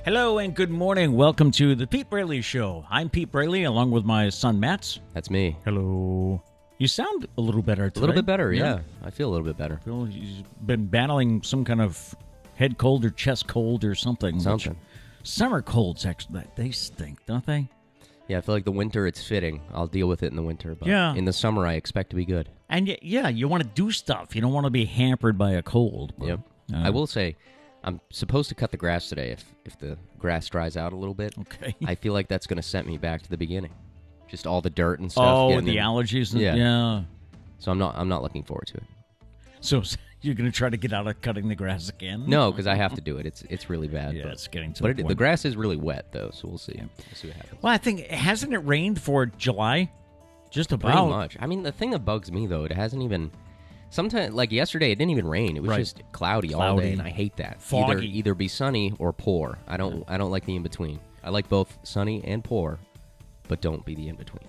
Hello and good morning. Welcome to the Pete Braley Show. I'm Pete Braley along with my son, Matt. That's me. Hello. You sound a little better today. A little bit better, yeah. I feel a little bit better. You've been battling some kind of head cold or chest cold or something. Summer colds, actually, they stink, don't they? Yeah, I feel like the winter, it's fitting. I'll deal with it in the winter, but in the summer, I expect to be good. And yeah, you want to do stuff. You don't want to be hampered by a cold. But, yep. I will say, I'm supposed to cut the grass today if the grass dries out a little bit. Okay. I feel like that's going to set me back to the beginning. Just all the dirt and stuff. Oh, and the allergies. And, yeah. So I'm not looking forward to it. So you're going to try to get out of cutting the grass again? No, because I have to do it. It's really bad. Yeah, it's getting to the point. The grass is really wet, though, so we'll see. Yeah. We'll see what happens. Well, I think, hasn't it rained for July? Just about. Pretty much. I mean, the thing that bugs me, though, it hasn't even... Sometimes, like yesterday, it didn't even rain. It was just cloudy all day, and I hate that. Foggy. Either be sunny or pour. I don't like the in-between. I like both sunny and pour, but don't be the in-between.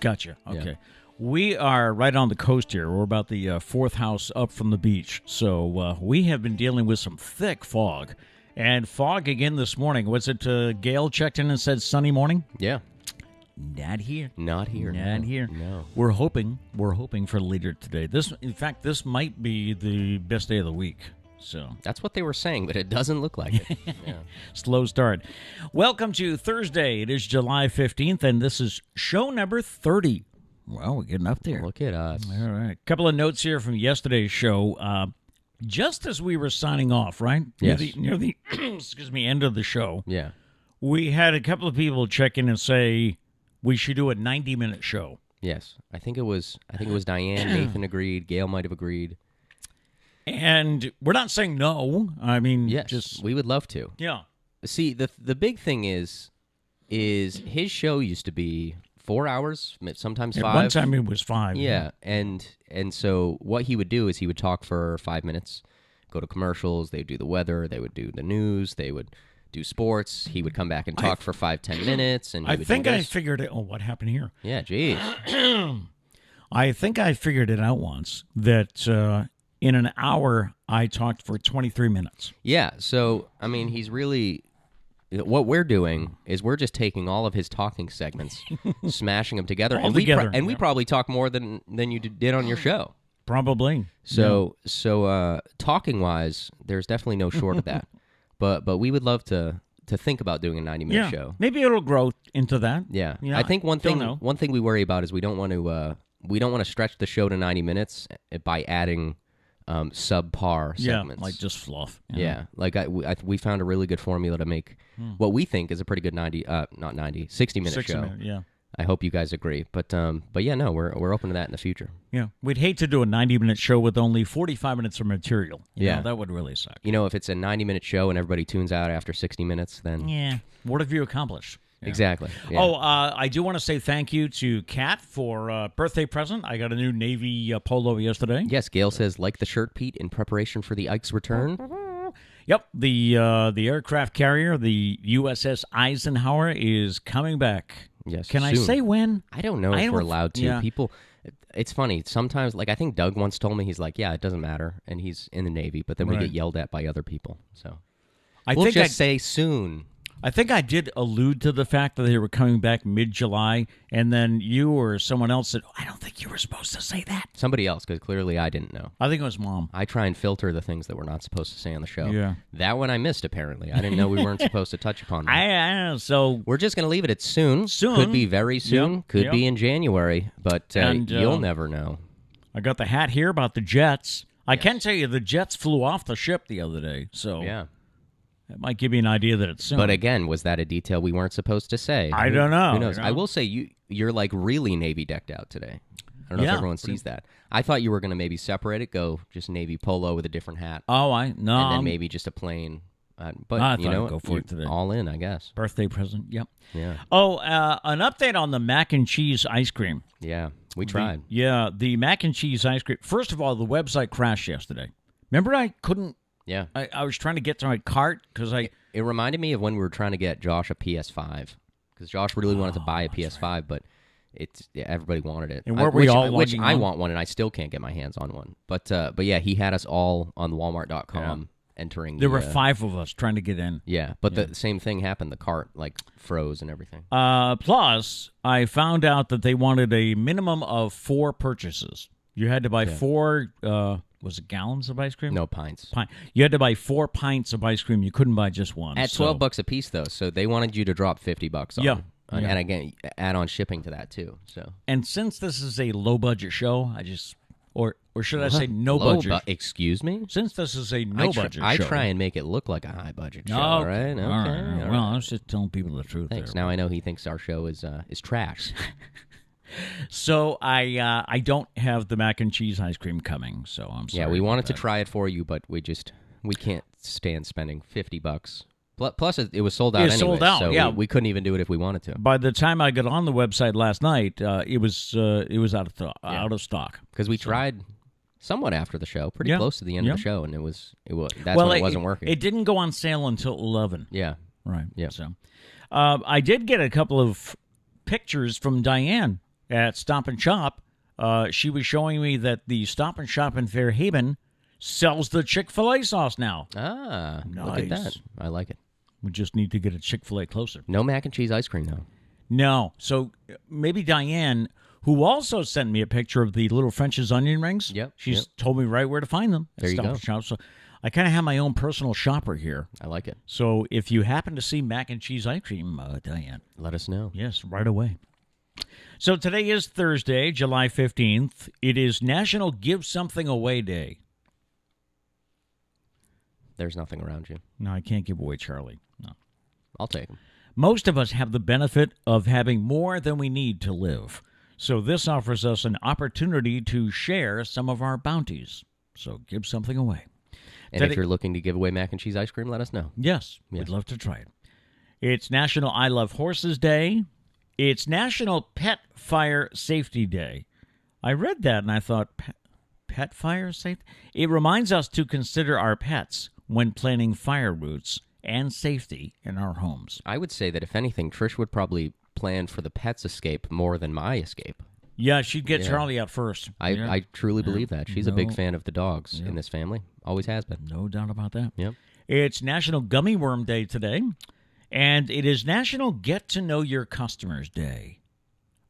Gotcha. Okay. Yeah. We are right on the coast here. We're about the fourth house up from the beach. So we have been dealing with some thick fog. And fog again this morning. Was it Gail checked in and said sunny morning? Yeah. Not here. Not here. Not here. No. We're hoping for later today. In fact, this might be the best day of the week. So that's what they were saying, but it doesn't look like it. Yeah. Slow start. Welcome to Thursday. It is July 15th, and this is show number 30. Well, we're getting up there. Look at us. All right. A couple of notes here from yesterday's show. Just as we were signing off, right? Yes. Near the excuse me, end of the show. Yeah. We had a couple of people check in and say we should do a 90-minute show. Yes. I think it was Diane, Nathan agreed, Gail might have agreed. And we're not saying no. I mean, yes, we would love to. Yeah. See, the big thing is his show used to be 4 hours, sometimes 5. At one time it was 5. Yeah, and so what he would do is he would talk for 5 minutes, go to commercials, they would do the weather, they would do the news, they would do sports, he would come back and talk for 5-10 minutes. And I think I figured it. Oh, what happened here? Yeah, geez. I think I figured it out once that in an hour I talked for 23 minutes. Yeah, so, I mean, he's really... What we're doing is we're just taking all of his talking segments, smashing them together, and we probably talk more than you did on your show. Probably. So talking wise, there's definitely no short of that. But we would love to think about doing a 90-minute show. Maybe it'll grow into that. Yeah. I think one thing we worry about is we don't want to stretch the show to 90 minutes by adding subpar segments. Yeah, like just fluff. Yeah, like we found a really good formula to make what we think is a pretty good 60-minute show. Yeah. I hope you guys agree, but yeah, no, we're open to that in the future. Yeah, we'd hate to do a 90-minute show with only 45 minutes of material. You know, that would really suck. You know, if it's a 90-minute show and everybody tunes out after 60 minutes, then what have you accomplished? Yeah. Exactly. Yeah. Oh, I do want to say thank you to Kat for birthday present. I got a new Navy polo yesterday. Yes, Gail says, like the shirt, Pete, in preparation for the Ike's return. Yep, the aircraft carrier, the USS Eisenhower, is coming back. Yes, Can soon. I say when? I don't know if we're allowed to. Yeah. People, it's funny. Sometimes, like I think Doug once told me, he's like, yeah, it doesn't matter, and he's in the Navy, but then we get yelled at by other people. So we'll just say soon. I think I did allude to the fact that they were coming back mid-July, and then you or someone else said, I don't think you were supposed to say that. Somebody else, because clearly I didn't know. I think it was Mom. I try and filter the things that we're not supposed to say on the show. Yeah. That one I missed, apparently. I didn't know we weren't supposed to touch upon that. I know, so we're just going to leave it at soon. Soon. Could be very soon. Yep. Could be in January, but you'll never know. I got the hat here about the Jets. I can tell you the Jets flew off the ship the other day, so yeah. That might give you an idea that it's soon. But again, was that a detail we weren't supposed to say? I don't know. Who knows? You know? I will say you're like really Navy decked out today. I don't know if everyone sees that. I thought you were going to maybe separate it, go just Navy polo with a different hat. Oh, no. And then maybe just a plain. But I you know, go for it today. All in, I guess. Birthday present. Yep. Yeah. Oh, an update on the mac and cheese ice cream. Yeah, we tried. The mac and cheese ice cream. First of all, the website crashed yesterday. Remember, I couldn't. Yeah. I was trying to get to my cart because It reminded me of when we were trying to get Josh a PS5 because Josh really wanted to buy a PS5, right. But everybody wanted it. And we all which I want one, and I still can't get my hands on one. But yeah, he had us all on Walmart.com entering. There were 5 of us trying to get in. Yeah, but the same thing happened. The cart froze and everything. Plus, I found out that they wanted a minimum of 4 purchases. You had to buy 4. Was it gallons of ice cream? No, pints. You had to buy 4 pints of ice cream. You couldn't buy just one. At $12 a piece, though, so they wanted you to drop $50 on. Yeah. And again, add on shipping to that too. So. And since this is a low budget show, or should I say no budget? Excuse me. Since this is a no budget show, I try and make it look like a high budget show. All right. Okay. All right. Well, I was just telling people the truth. Thanks. There. Now I know he thinks our show is trash. So I don't have the mac and cheese ice cream coming, so I'm sorry. Yeah, we wanted to try it for you, but we can't stand spending $50. Plus, it was sold out anyway. Sold out, so yeah. we couldn't even do it if we wanted to. By the time I got on the website last night, it was out of stock. Because we tried somewhat after the show, pretty close to the end of the show, and it wasn't working. It didn't go on sale until 11. Yeah. Right. Yeah. So I did get a couple of pictures from Diane at Stop and Shop. She was showing me that the Stop and Shop in Fairhaven sells the Chick-fil-A sauce now. Ah, nice. Look at that. I like it. We just need to get a Chick-fil-A closer. No mac and cheese ice cream, though. No. So maybe Diane, who also sent me a picture of the little French's onion rings. Yep. She's told me right where to find them. There you Stop go. and Shop. So I kind of have my own personal shopper here. I like it. So if you happen to see mac and cheese ice cream, Diane. Let us know. Yes, right away. So today is Thursday, July 15th. It is National Give Something Away Day. There's nothing around you. No, I can't give away Charlie. No. I'll take him. Most of us have the benefit of having more than we need to live. So this offers us an opportunity to share some of our bounties. So give something away. And if you're looking to give away mac and cheese ice cream, let us know. Yes, we'd love to try it. It's National I Love Horses Day. It's National Pet Fire Safety Day. I read that and I thought, pet fire safety? It reminds us to consider our pets when planning fire routes and safety in our homes. I would say that if anything, Trish would probably plan for the pet's escape more than my escape. Yeah, she'd get Charlie out first. I truly believe that. She's a big fan of the dogs in this family. Always has been. No doubt about that. Yep. It's National Gummy Worm Day today, and it is National Get to Know Your Customers Day.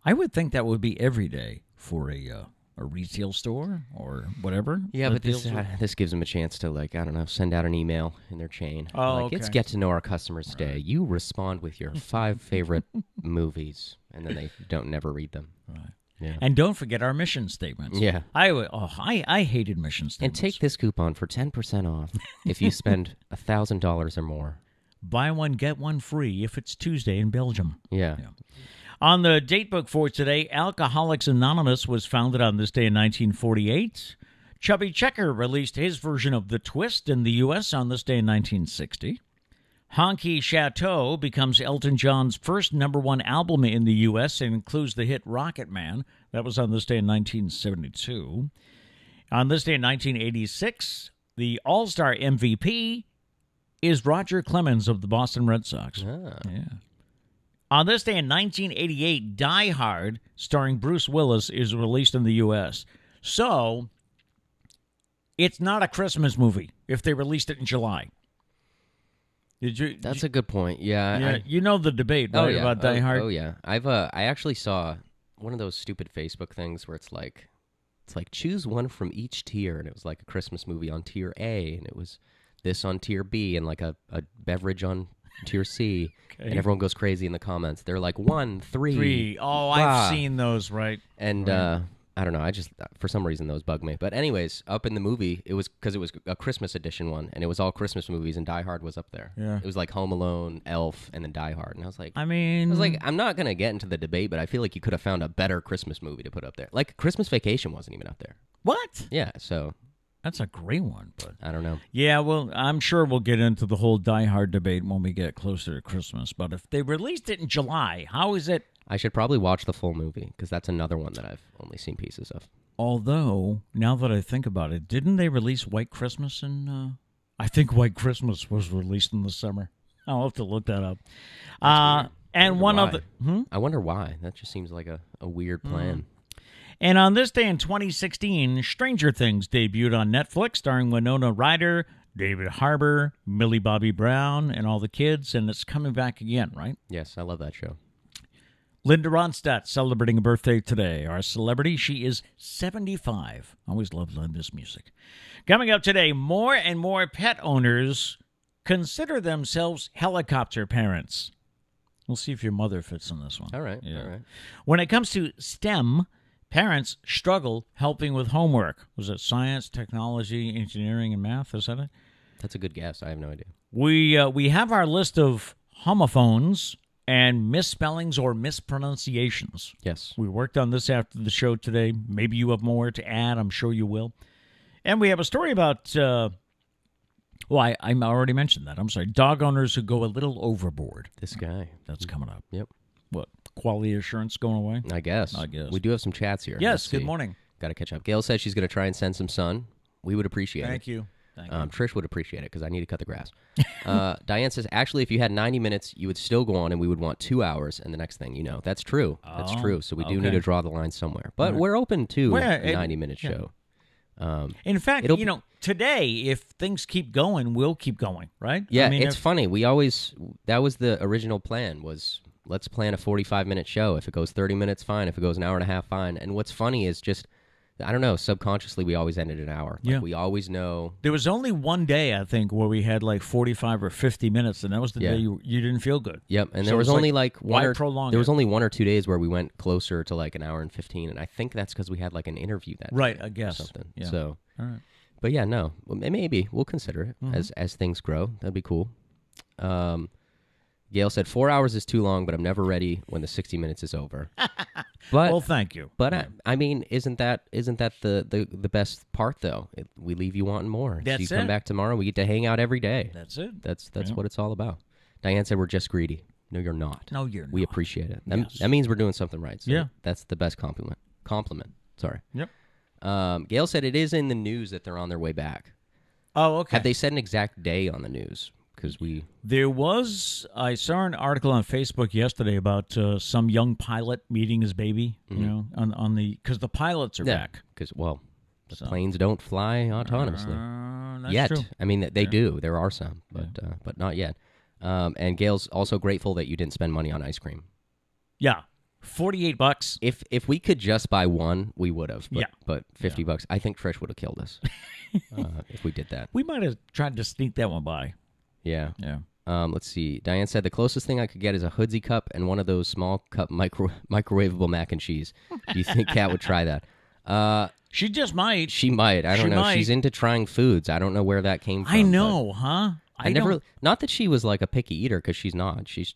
I would think that would be every day for a retail store or whatever. Yeah, but this gives them a chance to, send out an email in their chain. Oh, okay. It's Get to Know Our Customers Day. You respond with your 5 favorite movies, and then they don't never read them. Right. Yeah. And don't forget our mission statements. Yeah. I hated mission And statements. take this coupon for 10% off if you spend $1,000 or more. Buy one, get one free if it's Tuesday in Belgium. Yeah. On the date book for today, Alcoholics Anonymous was founded on this day in 1948. Chubby Checker released his version of The Twist in the U.S. on this day in 1960. Honky Chateau becomes Elton John's first #1 album in the U.S. and includes the hit Rocket Man. That was on this day in 1972. On this day in 1986, the All-Star MVP is Roger Clemens of the Boston Red Sox. Ah. Yeah. On this day in 1988, Die Hard, starring Bruce Willis, is released in the U.S. So, it's not a Christmas movie if they released it in July. That's a good point. Yeah. Yeah, you know the debate, right, about Die Hard? Oh, yeah. I actually saw one of those stupid Facebook things where it's like choose one from each tier, and it was like a Christmas movie on tier A, and it was this on tier B, and like a beverage on tier C, and everyone goes crazy in the comments. They're like 1, 3. 3. Oh, I've seen those, right? And I don't know. I just, for some reason, those bug me. But anyways, up in the movie, it was because it was a Christmas edition one, and it was all Christmas movies, and Die Hard was up there. Yeah. It was like Home Alone, Elf, and then Die Hard. And I was like, I'm not going to get into the debate, but I feel like you could have found a better Christmas movie to put up there. Like Christmas Vacation wasn't even up there. what? Yeah, so That's a great one, but I don't know. yeah, well, I'm sure we'll get into the whole Die Hard debate when we get closer to Christmas. But if they released it in July, how is it? I should probably watch the full movie because that's another one that I've only seen pieces of. Although, now that I think about it, didn't they release White Christmas in... I think White Christmas was released in the summer. I'll have to look that up. And one why. of the... I wonder why. That just seems like a weird plan. And on this day in 2016, Stranger Things debuted on Netflix, starring Winona Ryder, David Harbour, Millie Bobby Brown, and all the kids, and it's coming back again, right? Yes, I love that show. Linda Ronstadt celebrating a birthday today. Our celebrity, she is 75. Always loved Linda's music. Coming up today, more and more pet owners consider themselves helicopter parents. We'll see if your mother fits in this one. All right, Yeah. all right. When it comes to STEM, parents struggle helping with homework. Was it science, technology, engineering, and math? Is that it? That's a good guess. I have no idea. We have our list of homophones and misspellings or mispronunciations. Yes. We worked on this after the show today. Maybe you have more to add. I'm sure you will. And we have a story about, I already mentioned that. I'm sorry. Dog owners who go a little overboard. This guy. That's coming up. Yep. What? Quality assurance going away? I guess. We do have some chats here. Yes. Let's Good see. morning. Got to catch up. Gail says she's going to try and send some sun. We would appreciate it. Thank you. Trish would appreciate it because I need to cut the grass. Diane says, actually, if you had 90 minutes, you would still go on and we would want 2 hours. And the next thing you know, that's true. That's true. So we do need to draw the line somewhere. But we're open to a 90-minute show. In fact, today, if things keep going, we'll keep going, right? Yeah, it's funny. That was the original plan was let's plan a 45-minute show. If it goes 30 minutes, fine. If it goes an hour and a half, fine. And what's funny is just, I don't know, subconsciously we always ended an hour. Like we always know. There was only one day, I think, where we had like 45 or 50 minutes, and that was the day you didn't feel good. Yep, and So there was it's only like, one why or prolong there was it? only 1 or 2 days where we went closer to like an hour and 15, and I think that's because we had like an interview that Right, day I guess. or something. Yeah. So, All right. but yeah, no, maybe we'll consider it as things grow. That'd be cool. Gail said 4 hours is too long, but I'm never ready when the 60 minutes is over. But Well, thank you. But I mean, isn't that the best part though? We leave you wanting more. That's so you come back tomorrow. We get to hang out every day. That's it. That's what it's all about. Diane said we're just greedy. No, you're not. No, you're not. We appreciate it. Yes. That means we're doing something right. So Yeah. that's the best compliment. Sorry. Yep. Gail said it is in the news that they're on their way back. Oh, okay. Have they said an exact day on the news? Because I saw an article on Facebook yesterday about some young pilot meeting his baby, because the pilots are back. Because the planes don't fly autonomously That's yet. true. I mean, they do. There are some, but not yet. And Gail's also grateful that you didn't spend money on ice cream. Yeah. $48. If we could just buy one, we would have. Yeah. But $50, I think Trish would have killed us if we did that. We might have tried to sneak that one by. Yeah. Yeah. Let's see. Diane said the closest thing I could get is a hoodsie cup and one of those small cup microwavable mac and cheese. Do you think Kat would try that? She just might. She might. I don't know. Might. She's into trying foods. I don't know where that came from. I know, huh? I never. Not that she was like a picky eater, because she's not. She's,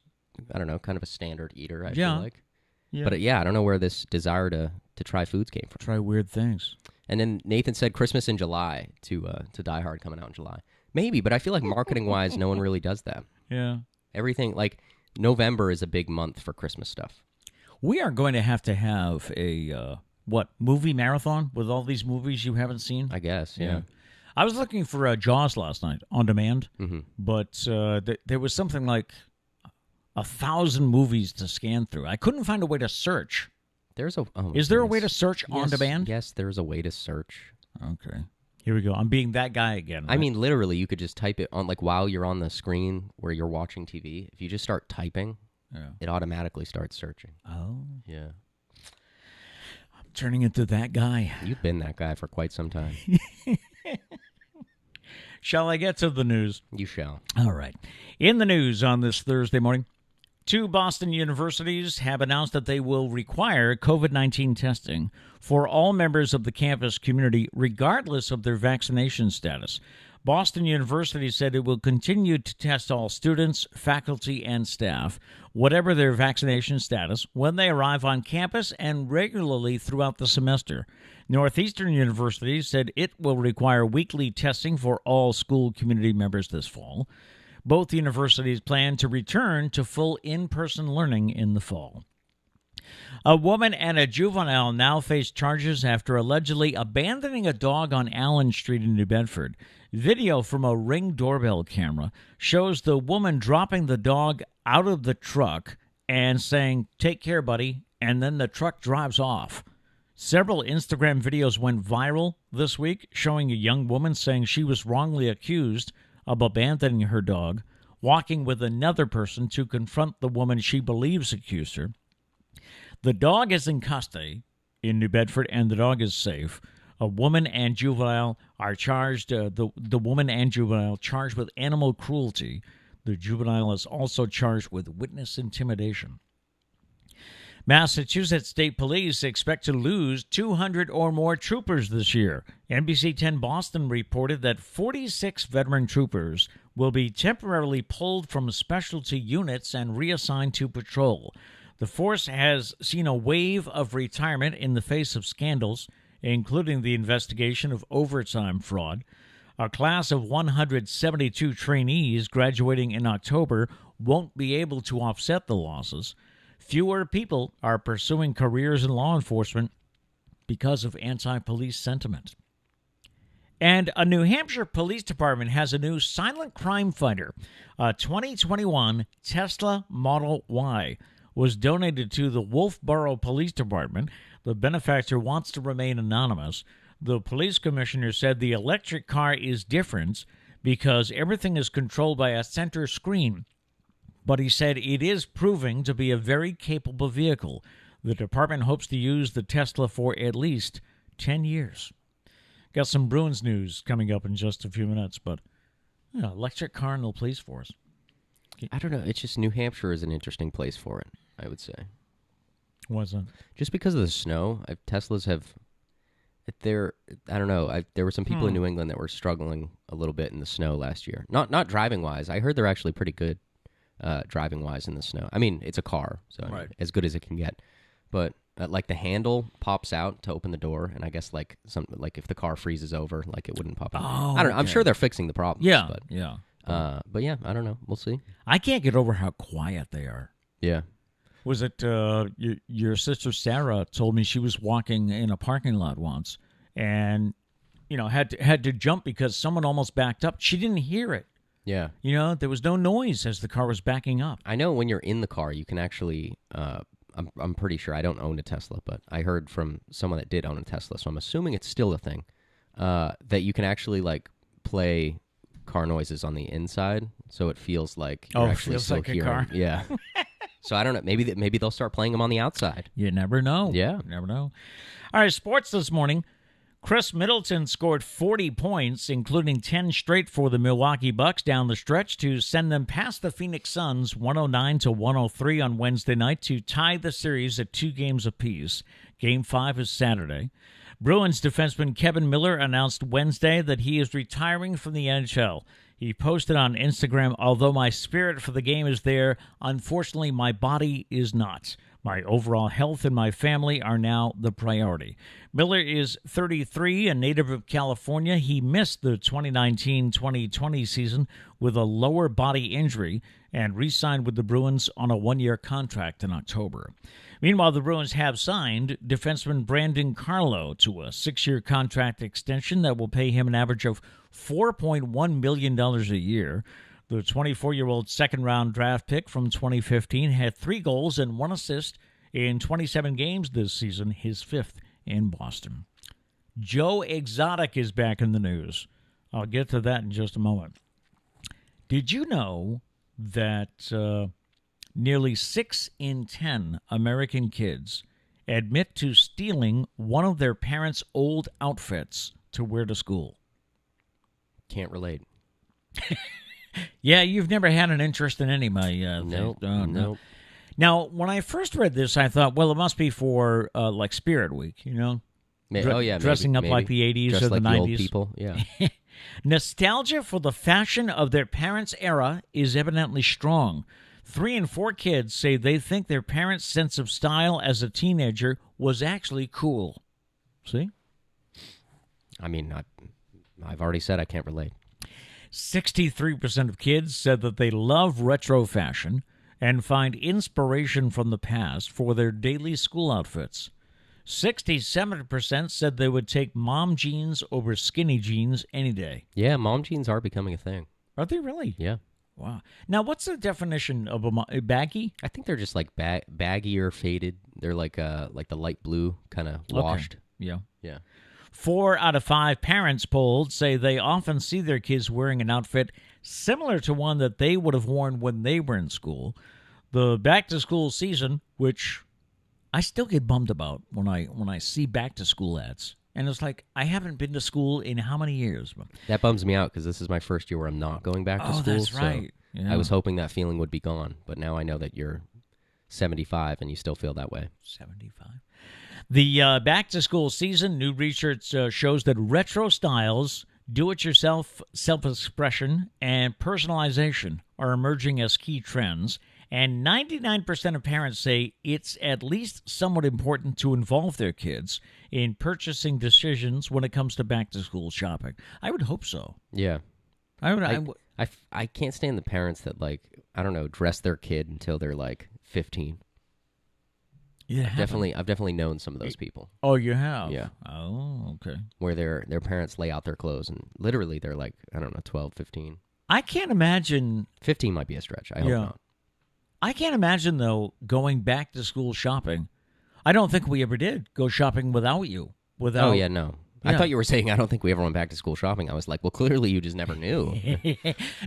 I don't know, kind of a standard eater. I feel like. Yeah. But I don't know where this desire to try foods came from. Try weird things. And then Nathan said Christmas in July to Die Hard coming out in July. Maybe, but I feel like marketing wise, no one really does that. Yeah. Everything like November is a big month for Christmas stuff. We are going to have a movie marathon with all these movies you haven't seen? I guess, yeah. I was looking for Jaws last night on demand, but there was something like 1,000 movies to scan through. I couldn't find a way to search. Is there a way to search on demand? Yes, there's a way to search. Okay. Here we go. I'm being that guy again. Right? I mean, literally, you could just type it on, like, while you're on the screen where you're watching TV. If you just start typing, it automatically starts searching. Oh. Yeah. I'm turning into that guy. You've been that guy for quite some time. Shall I get to the news? You shall. All right. In the news on this Thursday morning, 2 Boston universities have announced that they will require COVID-19 testing for all members of the campus community, regardless of their vaccination status. Boston University said it will continue to test all students, faculty, and staff, whatever their vaccination status, when they arrive on campus and regularly throughout the semester. Northeastern University said it will require weekly testing for all school community members this fall. Both universities plan to return to full in-person learning in the fall. A woman and a juvenile now face charges after allegedly abandoning a dog on Allen Street in New Bedford. Video from a Ring doorbell camera shows the woman dropping the dog out of the truck and saying, "Take care, buddy," and then the truck drives off. Several Instagram videos went viral this week showing a young woman saying she was wrongly accused of abandoning her dog, walking with another person to confront the woman she believes accused her. The dog is in custody in New Bedford, and the dog is safe. A woman and juvenile are charged. The woman and juvenile charged with animal cruelty. The juvenile is also charged with witness intimidation. Massachusetts State Police expect to lose 200 or more troopers this year. NBC 10 Boston reported that 46 veteran troopers will be temporarily pulled from specialty units and reassigned to patrol. The force has seen a wave of retirement in the face of scandals, including the investigation of overtime fraud. A class of 172 trainees graduating in October won't be able to offset the losses. Fewer people are pursuing careers in law enforcement because of anti-police sentiment. And a New Hampshire police department has a new silent crime fighter. A 2021 Tesla Model Y was donated to the Wolfboro Police Department. The benefactor wants to remain anonymous. The police commissioner said the electric car is different because everything is controlled by a center screen. But he said it is proving to be a very capable vehicle. The department hopes to use the Tesla for at least 10 years. Got some Bruins news coming up in just a few minutes, but electric car in the police force. I don't know. It's just New Hampshire is an interesting place for it, I would say. What's that? Just because of the snow, Teslas have... I don't know. There were some people in New England that were struggling a little bit in the snow last year. Not driving-wise. I heard they're actually pretty good. Driving-wise in the snow. I mean, it's a car, so right. As good as it can get. But like the handle pops out to open the door, and I guess like if the car freezes over, like it wouldn't pop out. Oh, I don't know. I'm sure they're fixing the problem. Yeah, but, yeah. But yeah, I don't know. We'll see. I can't get over how quiet they are. Yeah. Was it your sister Sarah told me she was walking in a parking lot once, and had to jump because someone almost backed up. She didn't hear it. Yeah. There was no noise as the car was backing up. I know when you're in the car, you can actually, I'm pretty sure, I don't own a Tesla, but I heard from someone that did own a Tesla, so I'm assuming it's still a thing, that you can actually, like, play car noises on the inside, so it feels like you're actually still hearing. A car. Yeah. So I don't know. Maybe they'll start playing them on the outside. You never know. Yeah. You never know. All right, sports this morning. Chris Middleton scored 40 points, including 10 straight for the Milwaukee Bucks down the stretch to send them past the Phoenix Suns 109-103 on Wednesday night to tie the series at 2 games apiece. Game 5 is Saturday. Bruins defenseman Kevin Miller announced Wednesday that he is retiring from the NHL. He posted on Instagram, "Although my spirit for the game is there, unfortunately my body is not. My overall health and my family are now the priority." Miller is 33, a native of California. He missed the 2019-2020 season with a lower body injury and re-signed with the Bruins on a 1-year contract in October. Meanwhile, the Bruins have signed defenseman Brandon Carlo to a 6-year contract extension that will pay him an average of $4.1 million a year. The 24-year-old second-round draft pick from 2015 had 3 goals and 1 assist in 27 games this season, his 5th in Boston. Joe Exotic is back in the news. I'll get to that in just a moment. Did you know that nearly 6 in 10 American kids admit to stealing one of their parents' old outfits to wear to school? Can't relate. Yeah, you've never had an interest in any of my Nope. things. Nope. Now, when I first read this, I thought, well, it must be for like Spirit Week, you know? Dressing up like the 80s Dressed or like the the 90s. old people, yeah. Nostalgia for the fashion of their parents' era is evidently strong. 3 in 4 kids say they think their parents' sense of style as a teenager was actually cool. See? I mean, I've already said I can't relate. 63% of kids said that they love retro fashion and find inspiration from the past for their daily school outfits. 67% said they would take mom jeans over skinny jeans any day. Yeah, mom jeans are becoming a thing. Are they really? Yeah. Wow. Now, what's the definition of a baggy? I think they're just like baggy or faded. They're like the light blue kind of washed. Okay. Yeah. Yeah. 4 out of 5 parents polled say they often see their kids wearing an outfit similar to one that they would have worn when they were in school. The back-to-school season, which I still get bummed about when I see back-to-school ads. And it's like, I haven't been to school in how many years? That bums me out because this is my first year where I'm not going back to school. Oh, that's right. So Yeah. I was hoping that feeling would be gone, but now I know that you're 75 and you still feel that way. 75. The back-to-school season, new research shows that retro styles, do-it-yourself self-expression, and personalization are emerging as key trends. And 99% of parents say it's at least somewhat important to involve their kids in purchasing decisions when it comes to back-to-school shopping. I would hope so. Yeah. I can't stand the parents that, like, I don't know, dress their kid until they're like 15. Yeah, I've definitely known some of those people. Oh, you have? Yeah. Oh, okay. Where their parents lay out their clothes and literally they're like, I don't know, 12, 15. I can't imagine. 15 might be a stretch. I hope not. I can't imagine, though, going back to school shopping. I don't think we ever did go shopping without you. Oh, yeah, no. Yeah. I thought you were saying I don't think we ever went back to school shopping. I was like, well, clearly you just never knew.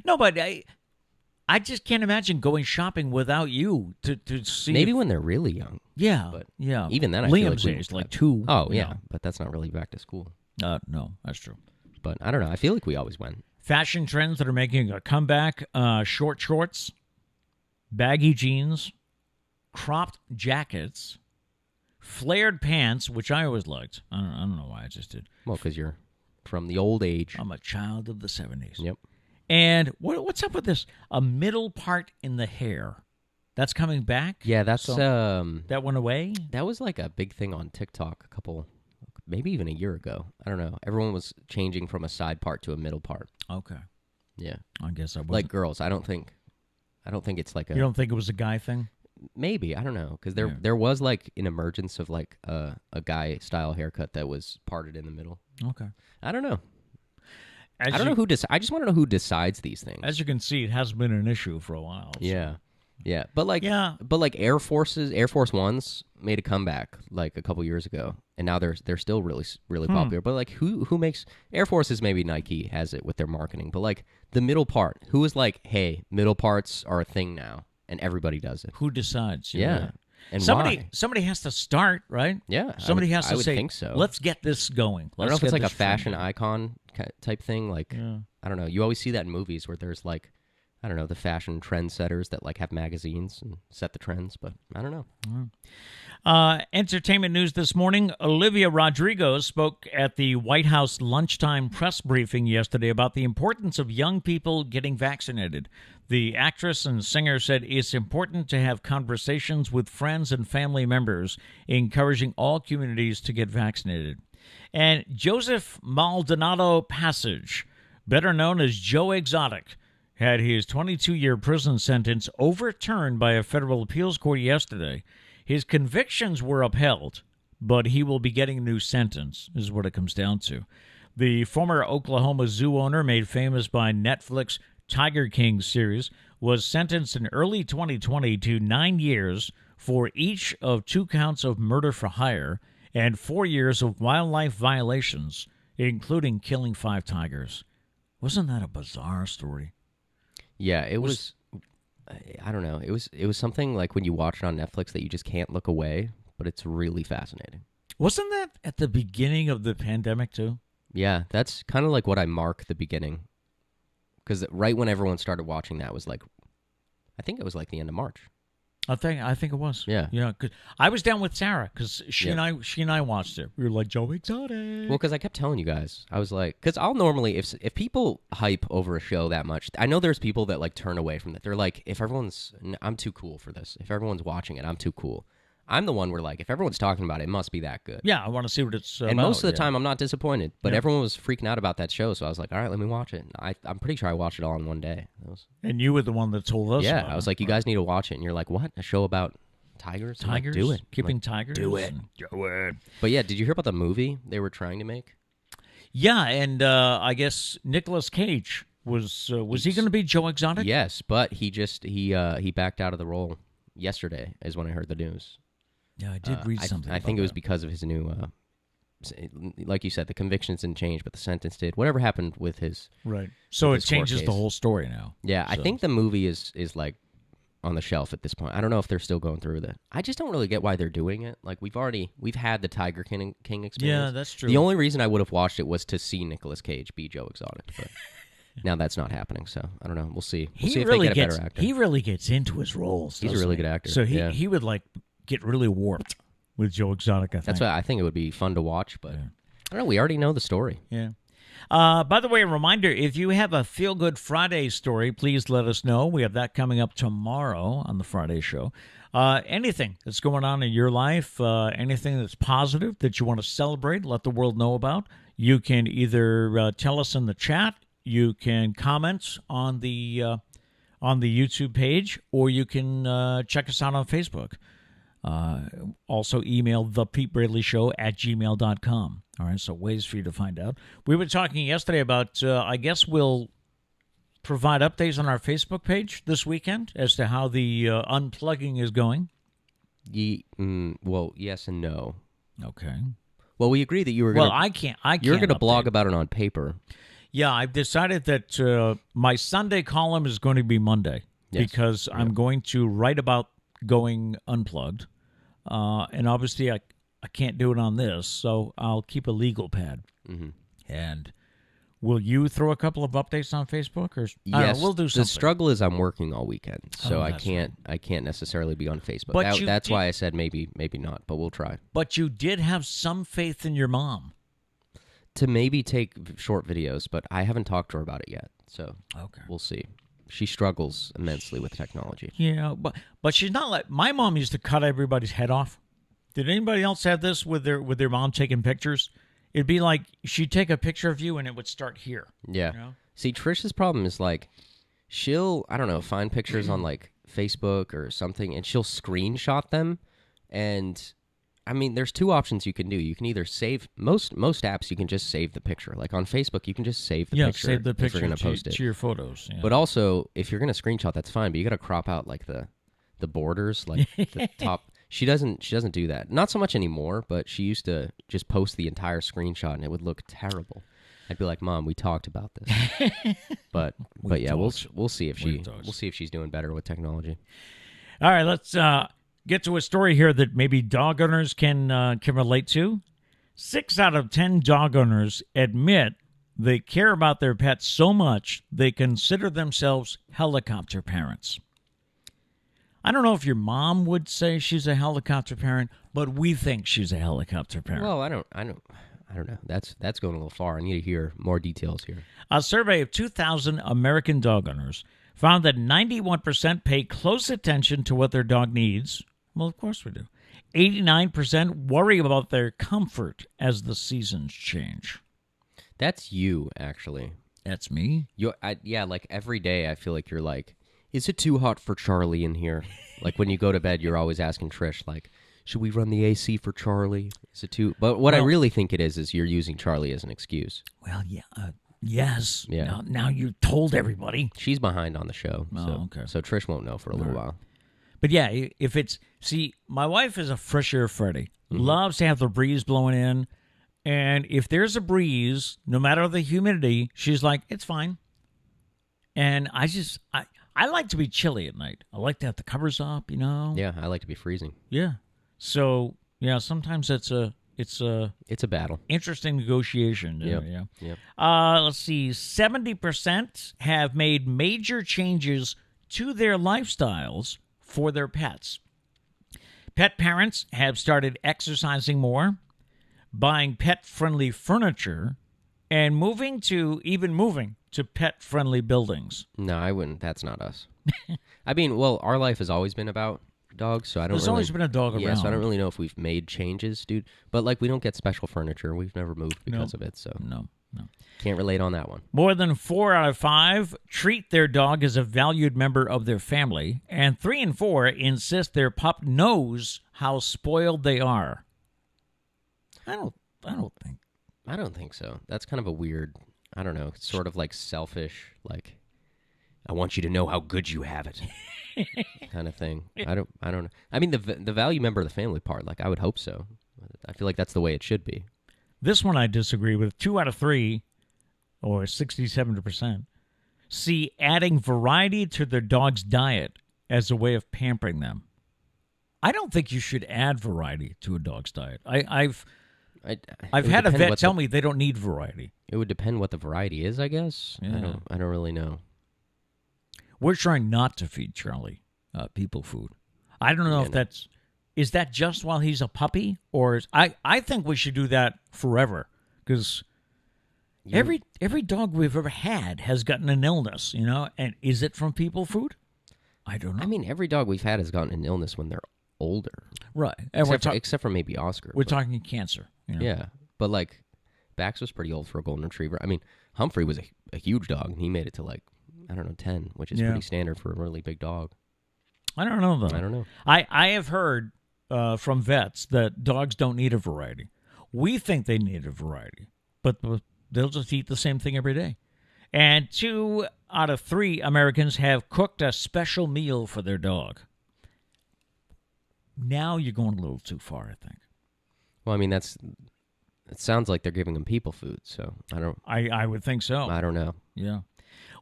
No, but I just can't imagine going shopping without you to see. Maybe when they're really young. Yeah, But yeah. even then, I Liam's feel like age, like 2. Oh, yeah, but that's not really back to school. No, that's true. But I don't know. I feel like we always went. Fashion trends that are making a comeback: short shorts, baggy jeans, cropped jackets, flared pants, which I always liked. I don't know why I just did. Well, because you're from the old age. I'm a child of the 70s. Yep. And what's up with this? A middle part in the hair. That's coming back? Yeah, that's that went away? that was like a big thing on TikTok maybe even a year ago. I don't know. Everyone was changing from a side part to a middle part. Okay. Yeah. I guess I wasn't. Like girls, I don't think it's like a You don't think it was a guy thing? maybe, I don't know, cuz there was like an emergence of like a guy style haircut that was parted in the middle. Okay. I don't know. I I don't know who I just want to know who decides these things. As you can see, it has been an issue for a while. So. Yeah. Yeah, but like Air Force Ones made a comeback like a couple years ago, and now they're still really popular. But like who makes Air Forces? Maybe Nike has it with their marketing, but like the middle part, who is like, hey, middle parts are a thing now, and everybody does it. Who decides? Yeah. And somebody has to start, right? Yeah, somebody has to I would say, think so. Let's get this going. I don't know if it's like a fashion trend. icon type thing. Like, I don't know. You always see that in movies where there's like, I don't know, the fashion trendsetters that like have magazines and set the trends, but I don't know. Entertainment news this morning. Olivia Rodrigo spoke at the White House lunchtime press briefing yesterday about the importance of young people getting vaccinated. The actress and singer said it's important to have conversations with friends and family members, encouraging all communities to get vaccinated. And Joseph Maldonado Passage, better known as Joe Exotic, had his 22-year prison sentence overturned by a federal appeals court yesterday. His convictions were upheld, but he will be getting a new sentence, is what it comes down to. The former Oklahoma Zoo owner, made famous by Netflix Tiger King series, was sentenced in early 2020 to 9 years for each of 2 counts of murder for hire and 4 years of wildlife violations, including killing 5 tigers. Wasn't that a bizarre story? Yeah, it was. I don't know. It was something like when you watch it on Netflix that you just can't look away, but it's really fascinating. Wasn't that at the beginning of the pandemic too? Yeah, that's kind of like what I mark the beginning. Because right when everyone started watching that was like, I think it was like the end of March. I think it was. Yeah. Yeah. Cause I was down with Sarah because she and I watched it. We were like, Joe Exotic. Well, because I kept telling you guys, I was like, because I'll normally, if people hype over a show that much, I know there's people that like turn away from it. They're like, I'm too cool for this. If everyone's watching it, I'm too cool. I'm the one where like, if everyone's talking about it, it must be that good. Yeah, I want to see what it's about. And most of the time, I'm not disappointed. But everyone was freaking out about that show, so I was like, all right, let me watch it. I'm pretty sure I watched it all in one day. And you were the one that told us. Yeah, about I was like, you guys need to watch it. And you're like, what? A show about tigers? Tigers? Like, do it. Keeping tigers? Do it. Do it. But yeah, did you hear about the movie they were trying to make? Yeah, and I guess Nicolas Cage was he going to be Joe Exotic? Yes, but he backed out of the role yesterday, is when I heard the news. Yeah, I did read something. I think it was because of his new, like you said, the convictions didn't change, but the sentence did. Whatever happened with his right. So it changes the case. whole story now. Yeah, so. I think the movie is like on the shelf at this point. I don't know if they're still going through with it. I just don't really get why they're doing it. Like we've had the Tiger King experience. Yeah, that's true. The only reason I would have watched it was to see Nicolas Cage be Joe Exotic, but now that's not happening. So I don't know. We'll see. We'll see if they get a better actor. He really gets into his roles. He's a really good actor. So he would like get really warped with Joe Exotic. I think. That's why I think it would be fun to watch, but I don't know. We already know the story. Yeah. By the way, a reminder, if you have a Feel Good Friday story, please let us know. We have that coming up tomorrow on the Friday show. Anything that's going on in your life, anything that's positive that you want to celebrate, let the world know about, you can either tell us in the chat, you can comment on the YouTube page, or you can check us out on Facebook. Also email thepetebraleyshow@gmail.com. All right, so ways for you to find out. We were talking yesterday about, I guess we'll provide updates on our Facebook page this weekend as to how the unplugging is going. Well, yes and no. Okay. Well, we agreed that you were going to... Well, I can't You're going to update. blog about it on paper. Yeah, I've decided that my Sunday column is going to be Monday because I'm going to write about going unplugged. And obviously I can't do it on this, so I'll keep a legal pad. Mm-hmm. And will you throw a couple of updates on Facebook? Or yes, we'll do something. The struggle is I'm working all weekend, so I can't necessarily be on Facebook. But that's why I said maybe not, but we'll try. But you did have some faith in your mom. To maybe take short videos, but I haven't talked to her about it yet, so we'll see. She struggles immensely with technology. Yeah, but she's not like... My mom used to cut everybody's head off. Did anybody else have this with their mom taking pictures? It'd be like she'd take a picture of you and it would start here. Yeah. You know? See, Trish's problem is like she'll, I don't know, find pictures on like Facebook or something and she'll screenshot them. And I mean, there's 2 options you can do. You can either save most apps. You can just save the picture. Like on Facebook, you can just save the picture. Save the picture if you're gonna post it to your photos. Yeah. But also, if you're gonna screenshot, that's fine. But you got to crop out like the borders, like the top. She doesn't do that. Not so much anymore. But she used to just post the entire screenshot, and it would look terrible. I'd be like, "Mom, we talked about this." but yeah, we'll see if she's doing better with technology. All right, let's Get to a story here that maybe dog owners can relate to. 6 out of 10 dog owners admit they care about their pets so much they consider themselves helicopter parents. I don't know if your mom would say she's a helicopter parent, but we think she's a helicopter parent. Well, I don't know. That's going a little far. I need to hear more details here. A survey of 2,000 American dog owners found that 91% pay close attention to what their dog needs. Well, of course we do. 89% worry about their comfort as the seasons change. That's you, actually. That's me? Yeah, like every day I feel like you're like, is it too hot for Charlie in here? Like when you go to bed, you're always asking Trish, like, should we run the AC for Charlie? Is it too... But what I really think it is you're using Charlie as an excuse. Well, yeah, yes. Yeah. Now you told everybody. She's behind on the show. Okay. So Trish won't know for a little while. But yeah, if it's... See, my wife is a fresh air Freddy. Loves to have the breeze blowing in. And if there's a breeze, no matter the humidity, she's like, it's fine. And I like to be chilly at night. I like to have the covers up, Yeah, I like to be freezing. Yeah. So, yeah, sometimes it's a battle. Interesting negotiation. Yep. Let's see. 70% have made major changes to their lifestyles for their pets. Pet parents have started exercising more, buying pet-friendly furniture, and moving to pet-friendly buildings. No, I wouldn't. That's not us. I mean, well, our life has always been about dogs, so I don't There's always been a dog around. Yeah, so I don't really know if we've made changes, dude. But, like, we don't get special furniture. We've never moved because of it, so... No. Can't relate on that one. More than 4 out of 5 treat their dog as a valued member of their family, and 3 in 4 insist their pup knows how spoiled they are. I don't think so. That's kind of a weird, I don't know, sort of like selfish, like, I want you to know how good you have it kind of thing. I don't know. I mean, the value member of the family part, like, I would hope so. I feel like that's the way it should be. This one I disagree with. 2 out of 3, or 67%, see adding variety to their dog's diet as a way of pampering them. I don't think you should add variety to a dog's diet. I've had a vet tell me they don't need variety. It would depend what the variety is, I guess. Yeah. I don't really know. We're trying not to feed Charlie people food. I don't know if that's... Is that just while he's a puppy? Or I think we should do that forever. Because every dog we've ever had has gotten an illness, And is it from people food? I don't know. I mean, every dog we've had has gotten an illness when they're older. Right. Except for maybe Oscar. We're talking cancer. Yeah. But, like, Bax was pretty old for a golden retriever. I mean, Humphrey was a huge dog, and he made it to, like, 10, which is pretty standard for a really big dog. I don't know, though. I don't know. I have heard from vets that dogs don't need a variety. We think they need a variety, but they'll just eat the same thing every day. And 2 out of 3 Americans have cooked a special meal for their dog. Now you're going a little too far, I think. Well, I mean, it sounds like they're giving them people food, so I would think so. I don't know. Yeah.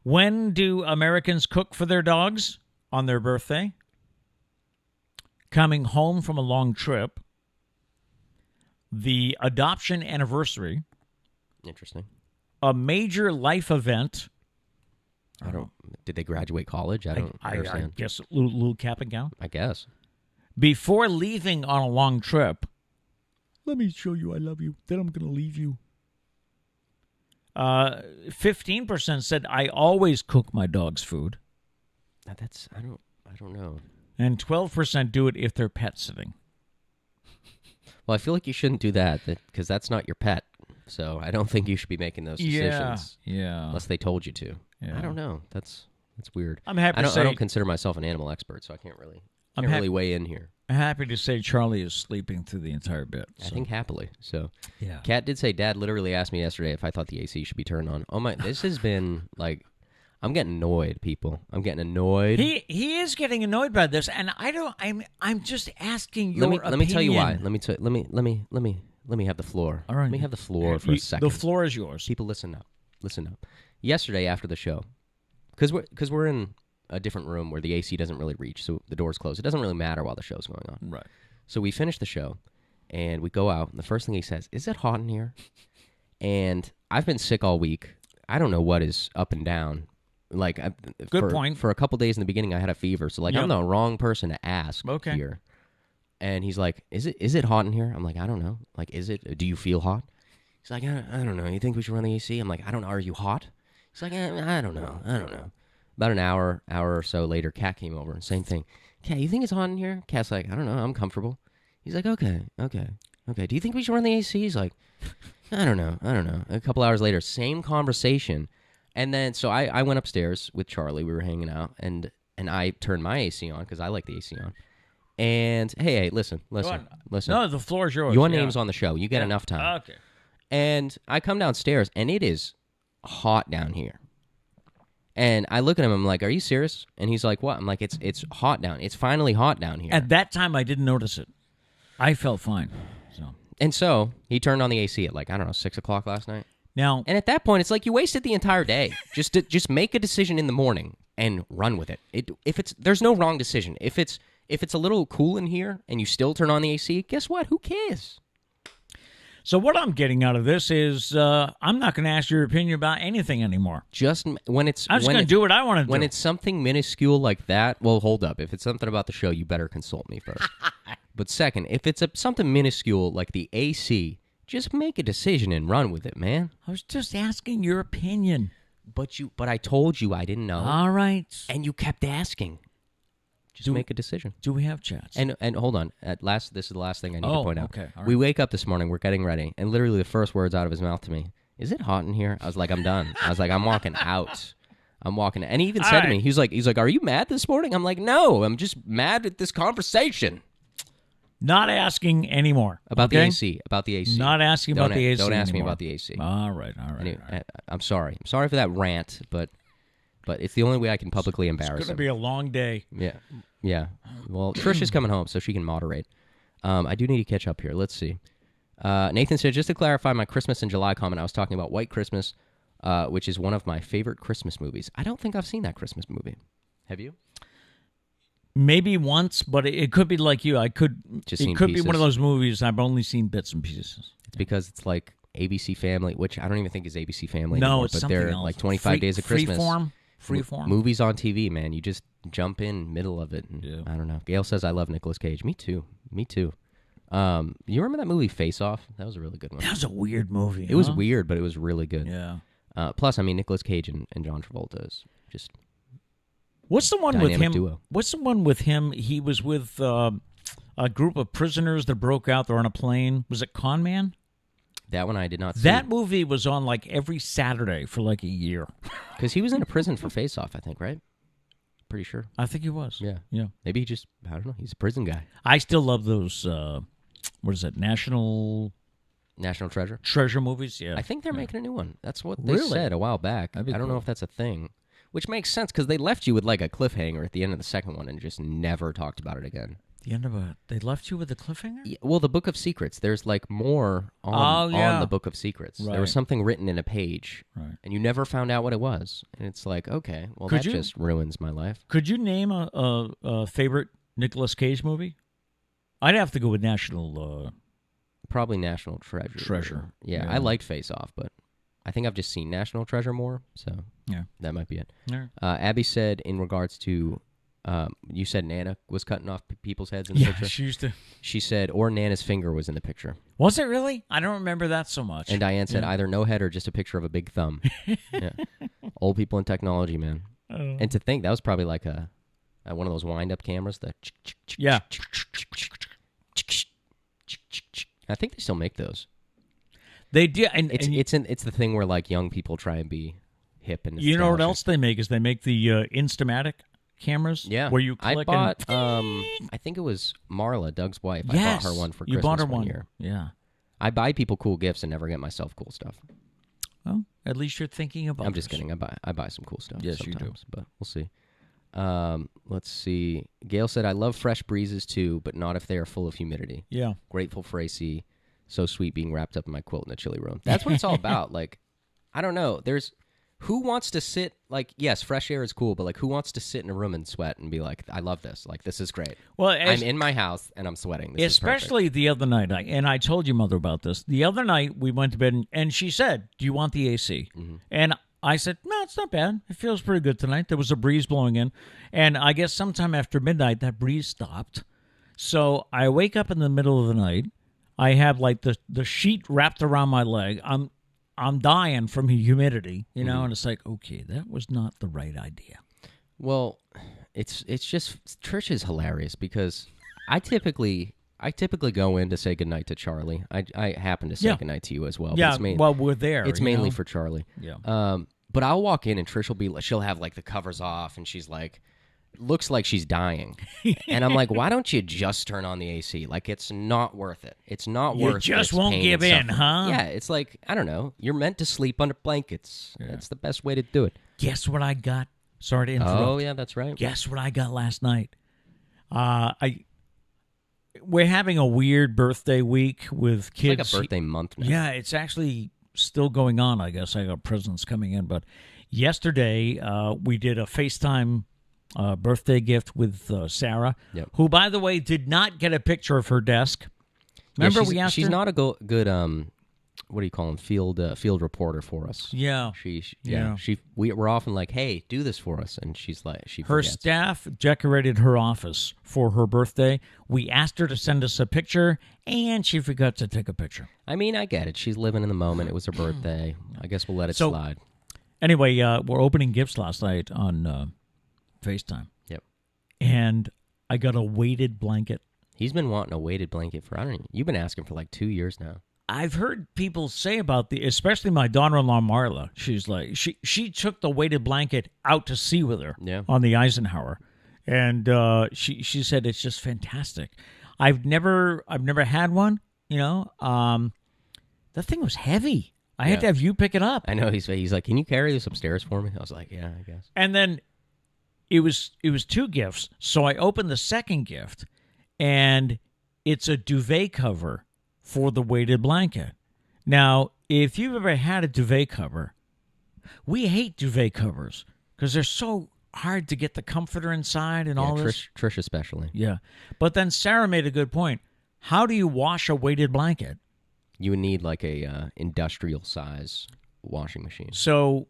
When do Americans cook for their dogs? On their birthday? Coming home from a long trip? The adoption anniversary? Interesting. A major life event? Did they graduate college? I don't understand. I guess little cap and gown? I guess. Before leaving on a long trip, let me show you I love you. Then I'm going to leave you. 15% said I always cook my dog's food. I don't know. And 12% do it if they're pet sitting. Well, I feel like you shouldn't do that because that's not your pet. So I don't think you should be making those decisions. Yeah. Unless they told you to. Yeah. I don't know. That's weird. I'm happy to say I don't consider myself an animal expert, so I can't really weigh in here. I'm happy to say Charlie is sleeping through the entire bit. So. I think happily. So yeah. Kat did say Dad literally asked me yesterday if I thought the AC should be turned on. Oh my! This has been like, I'm getting annoyed, people. I'm getting annoyed. He is getting annoyed by this, and I'm just asking your opinion. Let me tell you why. Let me have the floor. All right. Let me have the floor for a second. The floor is yours. People, listen up. Yesterday after the show, because we're in a different room where the AC doesn't really reach, so the door's closed. It doesn't really matter while the show's going on. Right. So we finish the show, and we go out, and the first thing he says, "Is it hot in here?" And I've been sick all week. I don't know what is up and down. Like, Good point. For a couple days in the beginning, I had a fever, so I'm the wrong person to ask here. And he's like, "Is it hot in here?" I'm like, "I don't know. Like, is it? Do you feel hot?" He's like, I don't know. You think we should run the AC?" I'm like, "I don't know. Are you hot?" He's like, I don't know. About an hour or so later, Kat came over, and same thing. "Kat, you think it's hot in here?" Kat's like, "I don't know. I'm comfortable." He's like, Okay. Do you think we should run the AC?" He's like, I don't know. A couple hours later, same conversation. And then, so I went upstairs with Charlie. We were hanging out, and I turned my AC on because I like the AC on. And, hey, listen. No, the floor is yours. Your name's on the show. You get enough time. Okay. And I come downstairs, and it is hot down here. And I look at him, I'm like, "Are you serious?" And he's like, "What?" I'm like, it's hot down. It's finally hot down here. At that time, I didn't notice it. I felt fine. So he turned on the AC at 6 o'clock last night. Now, and at that point, it's like you wasted the entire day. Just make a decision in the morning and run with it. There's no wrong decision. If it's a little cool in here and you still turn on the AC, guess what? Who cares? So what I'm getting out of this is I'm not going to ask your opinion about anything anymore. Just when it's I'm just going to do what I want to do. When it's something minuscule like that, well, hold up. If it's something about the show, you better consult me first. But second, if it's something minuscule like the AC, just make a decision and run with it, man. I was just asking your opinion. But I told you I didn't know. All right. And you kept asking. Just make a decision. Do we have chats? And hold on. This is the last thing I need to point out. Okay. All right. We wake up this morning, we're getting ready, and literally the first words out of his mouth to me, "Is it hot in here?" I was like, "I'm done." I was like, "I'm walking out." And he even said to me, he's like, "Are you mad this morning?" I'm like, "No, I'm just mad at this conversation." Not asking anymore. About the AC. About the AC. Not asking about the AC Don't ask me anymore. about the AC. All right. Anyway, I'm sorry. I'm sorry for that rant, but it's the only way I can publicly embarrass him. It's going to be a long day. Yeah. Well, Trish is coming home, so she can moderate. I do need to catch up here. Let's see. Nathan said, just to clarify my Christmas in July comment, I was talking about White Christmas, which is one of my favorite Christmas movies. I don't think I've seen that Christmas movie. Have you? Maybe once, but it could be like you. It could be one of those movies I've only seen bits and pieces. It's because it's like ABC Family, which I don't even think is ABC Family no, anymore, it's but something they're else. like 25 Days of Christmas. Freeform. Movies on TV, man. You just jump in middle of it. And, I don't know. Gail says, "I love Nicolas Cage." Me too. You remember that movie Face Off? That was a really good one. That was a weird movie. It was weird, but it was really good. Yeah. Plus, Nicolas Cage and John Travolta is just What's the one with him? Duo. What's the one with him? He was with a group of prisoners that broke out. They're on a plane. Was it Con Man? That one I did not see. That movie was on like every Saturday for like a year. Because he was in a prison for Face Off, I think, right? Pretty sure. I think he was. Yeah. Maybe he just, I don't know, he's a prison guy. I still love those, what is it, National Treasure? Treasure movies, yeah. I think they're making a new one. That's what they said a while back. I don't know if that's a thing. Which makes sense, because they left you with like a cliffhanger at the end of the second one and just never talked about it again. The end of they left you with a cliffhanger? Yeah, well, the Book of Secrets. There's like more on the Book of Secrets. Right. There was something written in a page, and you never found out what it was. And it's like, okay, well, that just ruins my life. Could you name a favorite Nicolas Cage movie? I'd have to go with National... Probably National Treasure. Yeah, I liked Face Off, but I think I've just seen National Treasure more, so that might be it. Yeah. Abby said in regards to... you said Nana was cutting off people's heads in the picture? Yeah, she used to. She said, or Nana's finger was in the picture. Was it really? I don't remember that so much. And Diane said either no head or just a picture of a big thumb. Yeah. Old people in technology, man. And to think, that was probably like one of those wind-up cameras. Yeah. I think they still make those. They do. And it's the thing where like young people try and be hip and you know what else they make is they make the Instamatic cameras. Yeah, where you click. I bought. I think it was Marla, Doug's wife. Yes, I bought her one for Christmas you bought her one year. Yeah, I buy people cool gifts and never get myself cool stuff. Well, at least you're thinking about. I'm just kidding. I buy some cool stuff. Yes, sometimes, you do. But we'll see. Let's see. Gail said, "I love fresh breezes too, but not if they are full of humidity." Yeah. Grateful for AC. So sweet being wrapped up in my quilt in the chilly room. That's what it's all about. Like, I don't know. who wants to sit, like, yes, fresh air is cool, but, like, who wants to sit in a room and sweat and be like, I love this. Like, this is great. Well, I'm in my house, and I'm sweating. This especially is perfect. the other night, and I told your mother about this. The other night, we went to bed, and she said, do you want the AC? Mm-hmm. And I said, no, it's not bad. It feels pretty good tonight. There was a breeze blowing in. And I guess sometime after midnight, that breeze stopped. So I wake up in the middle of the night. I have, like, the sheet wrapped around my leg. I'm dying from humidity, you know, and it's like, okay, that was not the right idea. Well, it's just Trish is hilarious because I typically go in to say goodnight to Charlie. I happen to say goodnight to you as well. Yeah, well, we're there. It's mainly for Charlie. Yeah. But I'll walk in and Trish she'll have like the covers off and she's like, looks like she's dying. And I'm like, why don't you just turn on the AC? Like, it's not worth it. It's not worth it. You just won't give in, huh? Yeah, it's like, I don't know. You're meant to sleep under blankets. Yeah. That's the best way to do it. Guess what I got? Sorry to interrupt. Oh, yeah, that's right. Guess what I got last night? We're having a weird birthday week with kids. It's like a birthday month now. Yeah, it's actually still going on, I guess. I got presents coming in. But yesterday, we did a FaceTime birthday gift with Sarah, who, by the way, did not get a picture of her desk. Remember, we asked her? She's not a good what do you call him? Field reporter for us. Yeah, we're often like, hey, do this for us, and she's like, her staff decorated her office for her birthday. We asked her to send us a picture, and she forgot to take a picture. I mean, I get it. She's living in the moment. It was her birthday. I guess we'll let it slide. Anyway, we're opening gifts last night on FaceTime. Yep. And I got a weighted blanket. He's been wanting a weighted blanket for, you've been asking for like 2 years now. I've heard people say about especially my daughter-in-law Marla. She's like, she took the weighted blanket out to sea with her on the Eisenhower, and she said it's just fantastic. I've never had one. You know, the thing was heavy. I had to have you pick it up. I know. He's like, can you carry this upstairs for me? I was like, yeah, I guess. And then it was 2 gifts. So I opened the second gift, and it's a duvet cover for the weighted blanket. Now, if you've ever had a duvet cover, we hate duvet covers because they're so hard to get the comforter inside and all this. Trish especially. Yeah. But then Sarah made a good point. How do you wash a weighted blanket? You would need like a industrial size washing machine. So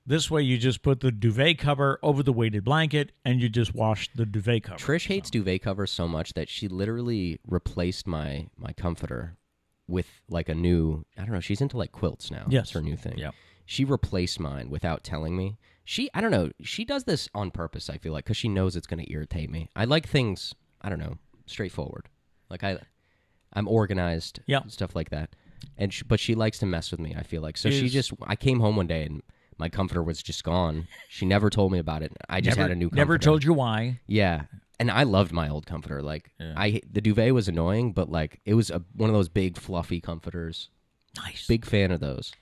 this way you just put the duvet cover over the weighted blanket and you just wash the duvet cover. Trish hates duvet covers so much that she literally replaced my comforter with like a new, I don't know, she's into like quilts now. Yes. That's her new thing. Yeah. She replaced mine without telling me. I don't know, she does this on purpose, I feel like, because she knows it's going to irritate me. I like things, I don't know, straightforward. Like I'm organized, stuff like that. But she likes to mess with me, I feel like. So I came home one day and my comforter was just gone. She never told me about it. I just had a new comforter. Never told you why. Yeah. And I loved my old comforter. Like, the duvet was annoying, but like it was one of those big fluffy comforters. Nice. Big fan of those.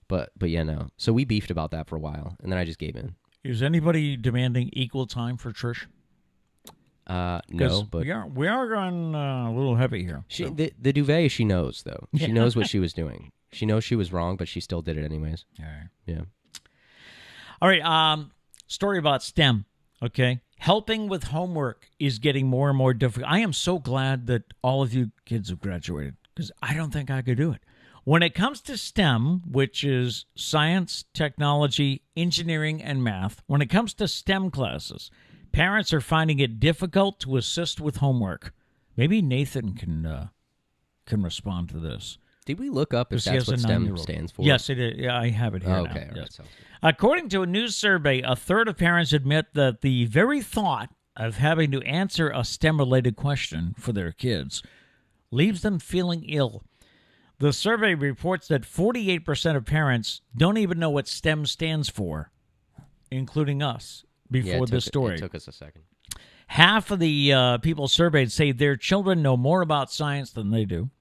But yeah, no. So we beefed about that for a while, and then I just gave in. Is anybody demanding equal time for Trish? No, but we are going a little heavy here. The duvet, she knows though. She knows what she was doing. She knows she was wrong, but she still did it anyways. All right. Yeah. All right. Story about STEM. Okay. Helping with homework is getting more and more difficult. I am so glad that all of you kids have graduated because I don't think I could do it. When it comes to STEM, which is science, technology, engineering, and math, when it comes to STEM classes, parents are finding it difficult to assist with homework. Maybe Nathan can respond to this. Did we look up if that's what STEM stands for? Yes, it is. Yeah, I have it here. Okay. Now. Yes. According to a new survey, a third of parents admit that the very thought of having to answer a STEM-related question for their kids leaves them feeling ill. The survey reports that 48% of parents don't even know what STEM stands for, including us, before this story. It took us a second. Half of the people surveyed say their children know more about science than they do.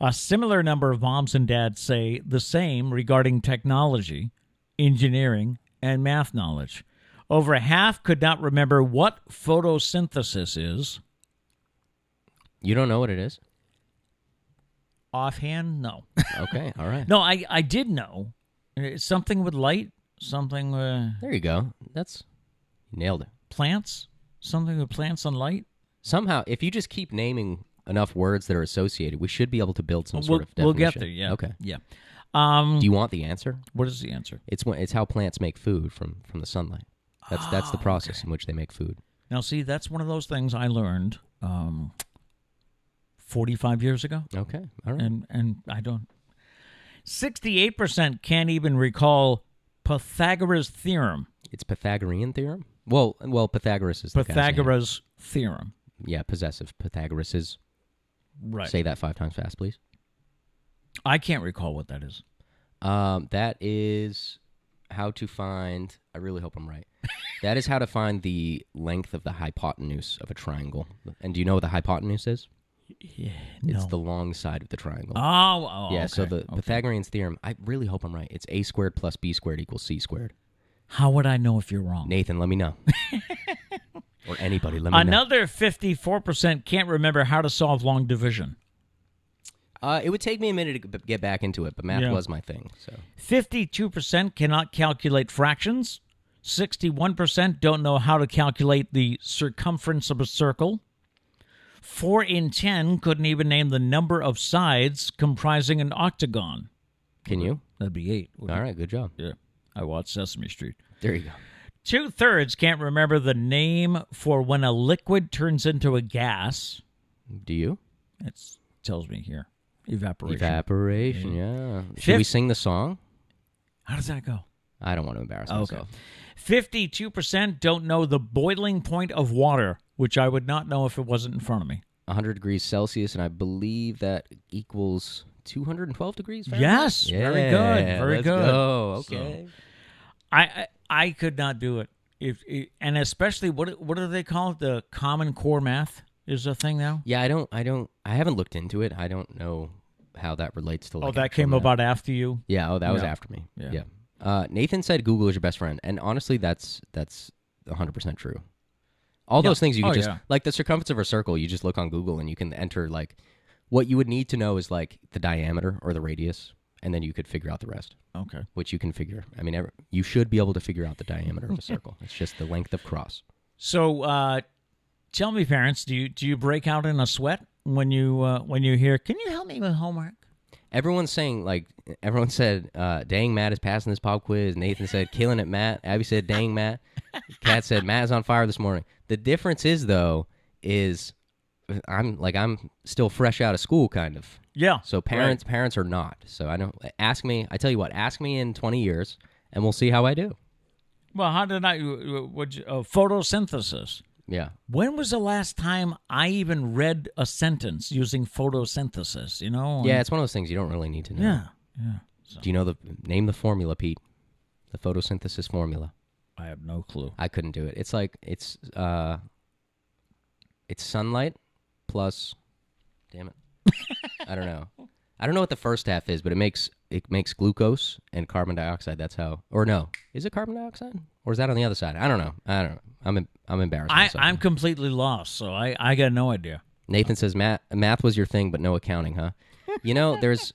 A similar number of moms and dads say the same regarding technology, engineering, and math knowledge. Over half could not remember what photosynthesis is. You don't know what it is? Offhand, no. Okay, all right. No, I did know. It's something with light, something There you go. You nailed it. plants, something with plants and light. Somehow, if you just keep naming enough words that are associated, we should be able to build some sort of definition. We'll get there. Yeah. Okay. Yeah. Do you want the answer? What is the answer? It's how plants make food from the sunlight. That's the process in which they make food. Now, see, that's one of those things I learned 45 years ago. Okay. All right. And I don't. 68% can't even recall Pythagoras' theorem. It's Pythagorean theorem? Well, Pythagoras is the guy's name. Pythagoras' theorem. Yeah, possessive. Pythagoras is. Right. Say that 5 times fast, please. I can't recall what that is. That is how to find. I really hope I'm right. That is how to find the length of the hypotenuse of a triangle. And do you know what the hypotenuse is? Yeah, It's the long side of the triangle. Oh, yeah. okay. So the Pythagorean theorem. I really hope I'm right. It's a squared plus b squared equals c squared. How would I know if you're wrong? Nathan, let me know. Or anybody, let me know. Another 54% can't remember how to solve long division. It would take me a minute to get back into it, but math was my thing. So 52% cannot calculate fractions. 61% don't know how to calculate the circumference of a circle. 4 in 10 couldn't even name the number of sides comprising an octagon. Can you? That'd be 8. All right, good job. Yeah, I watched Sesame Street. There you go. 2/3 can't remember the name for when a liquid turns into a gas. Do you? It tells me here. Evaporation. Evaporation, yeah. Should we sing the song? How does that go? I don't want to embarrass myself. 52% don't know the boiling point of water, which I would not know if it wasn't in front of me. 100 degrees Celsius, and I believe that equals 212 degrees Fahrenheit? Yes, very good, very let's good. Go. Okay. So, I could not do it. And especially what do they call it? The Common Core math is a thing now. Yeah, I haven't looked into it. I don't know how that relates to like. Oh, that came math. about after you. Yeah. Oh, that was after me. Yeah. Nathan said Google is your best friend, and honestly, that's 100% true. All those things you can like the circumference of a circle. You just look on Google and you can enter like what you would need to know is like the diameter or the radius, and then you could figure out the rest. Okay. Which you can figure. I mean, you should be able to figure out the diameter of a circle. It's just the length of cross. So, tell me, parents, do you break out in a sweat when you hear? Can you help me with homework? Everyone said, dang, Matt is passing this pop quiz. Nathan said, killing it, Matt. Abby said, dang, Matt. Kat said, Matt is on fire this morning. The difference is, though, I'm still fresh out of school, kind of. Yeah. So parents are not. So I don't ask me. I tell you what, ask me in 20 years, and we'll see how I do. Well, how did photosynthesis? Yeah. When was the last time I even read a sentence using photosynthesis? You know? Yeah, it's one of those things you don't really need to know. Yeah. So. Do you know name the formula, Pete? The photosynthesis formula. I have no clue. I couldn't do it. It's like it's sunlight plus. Damn it. I don't know. I don't know what the first half is, but it makes glucose and carbon dioxide. That's how. Or no, is it carbon dioxide, or is that on the other side? I don't know. I'm embarrassed. I'm completely lost, so I got no idea. Nathan says math was your thing, but no accounting, huh? You know, there's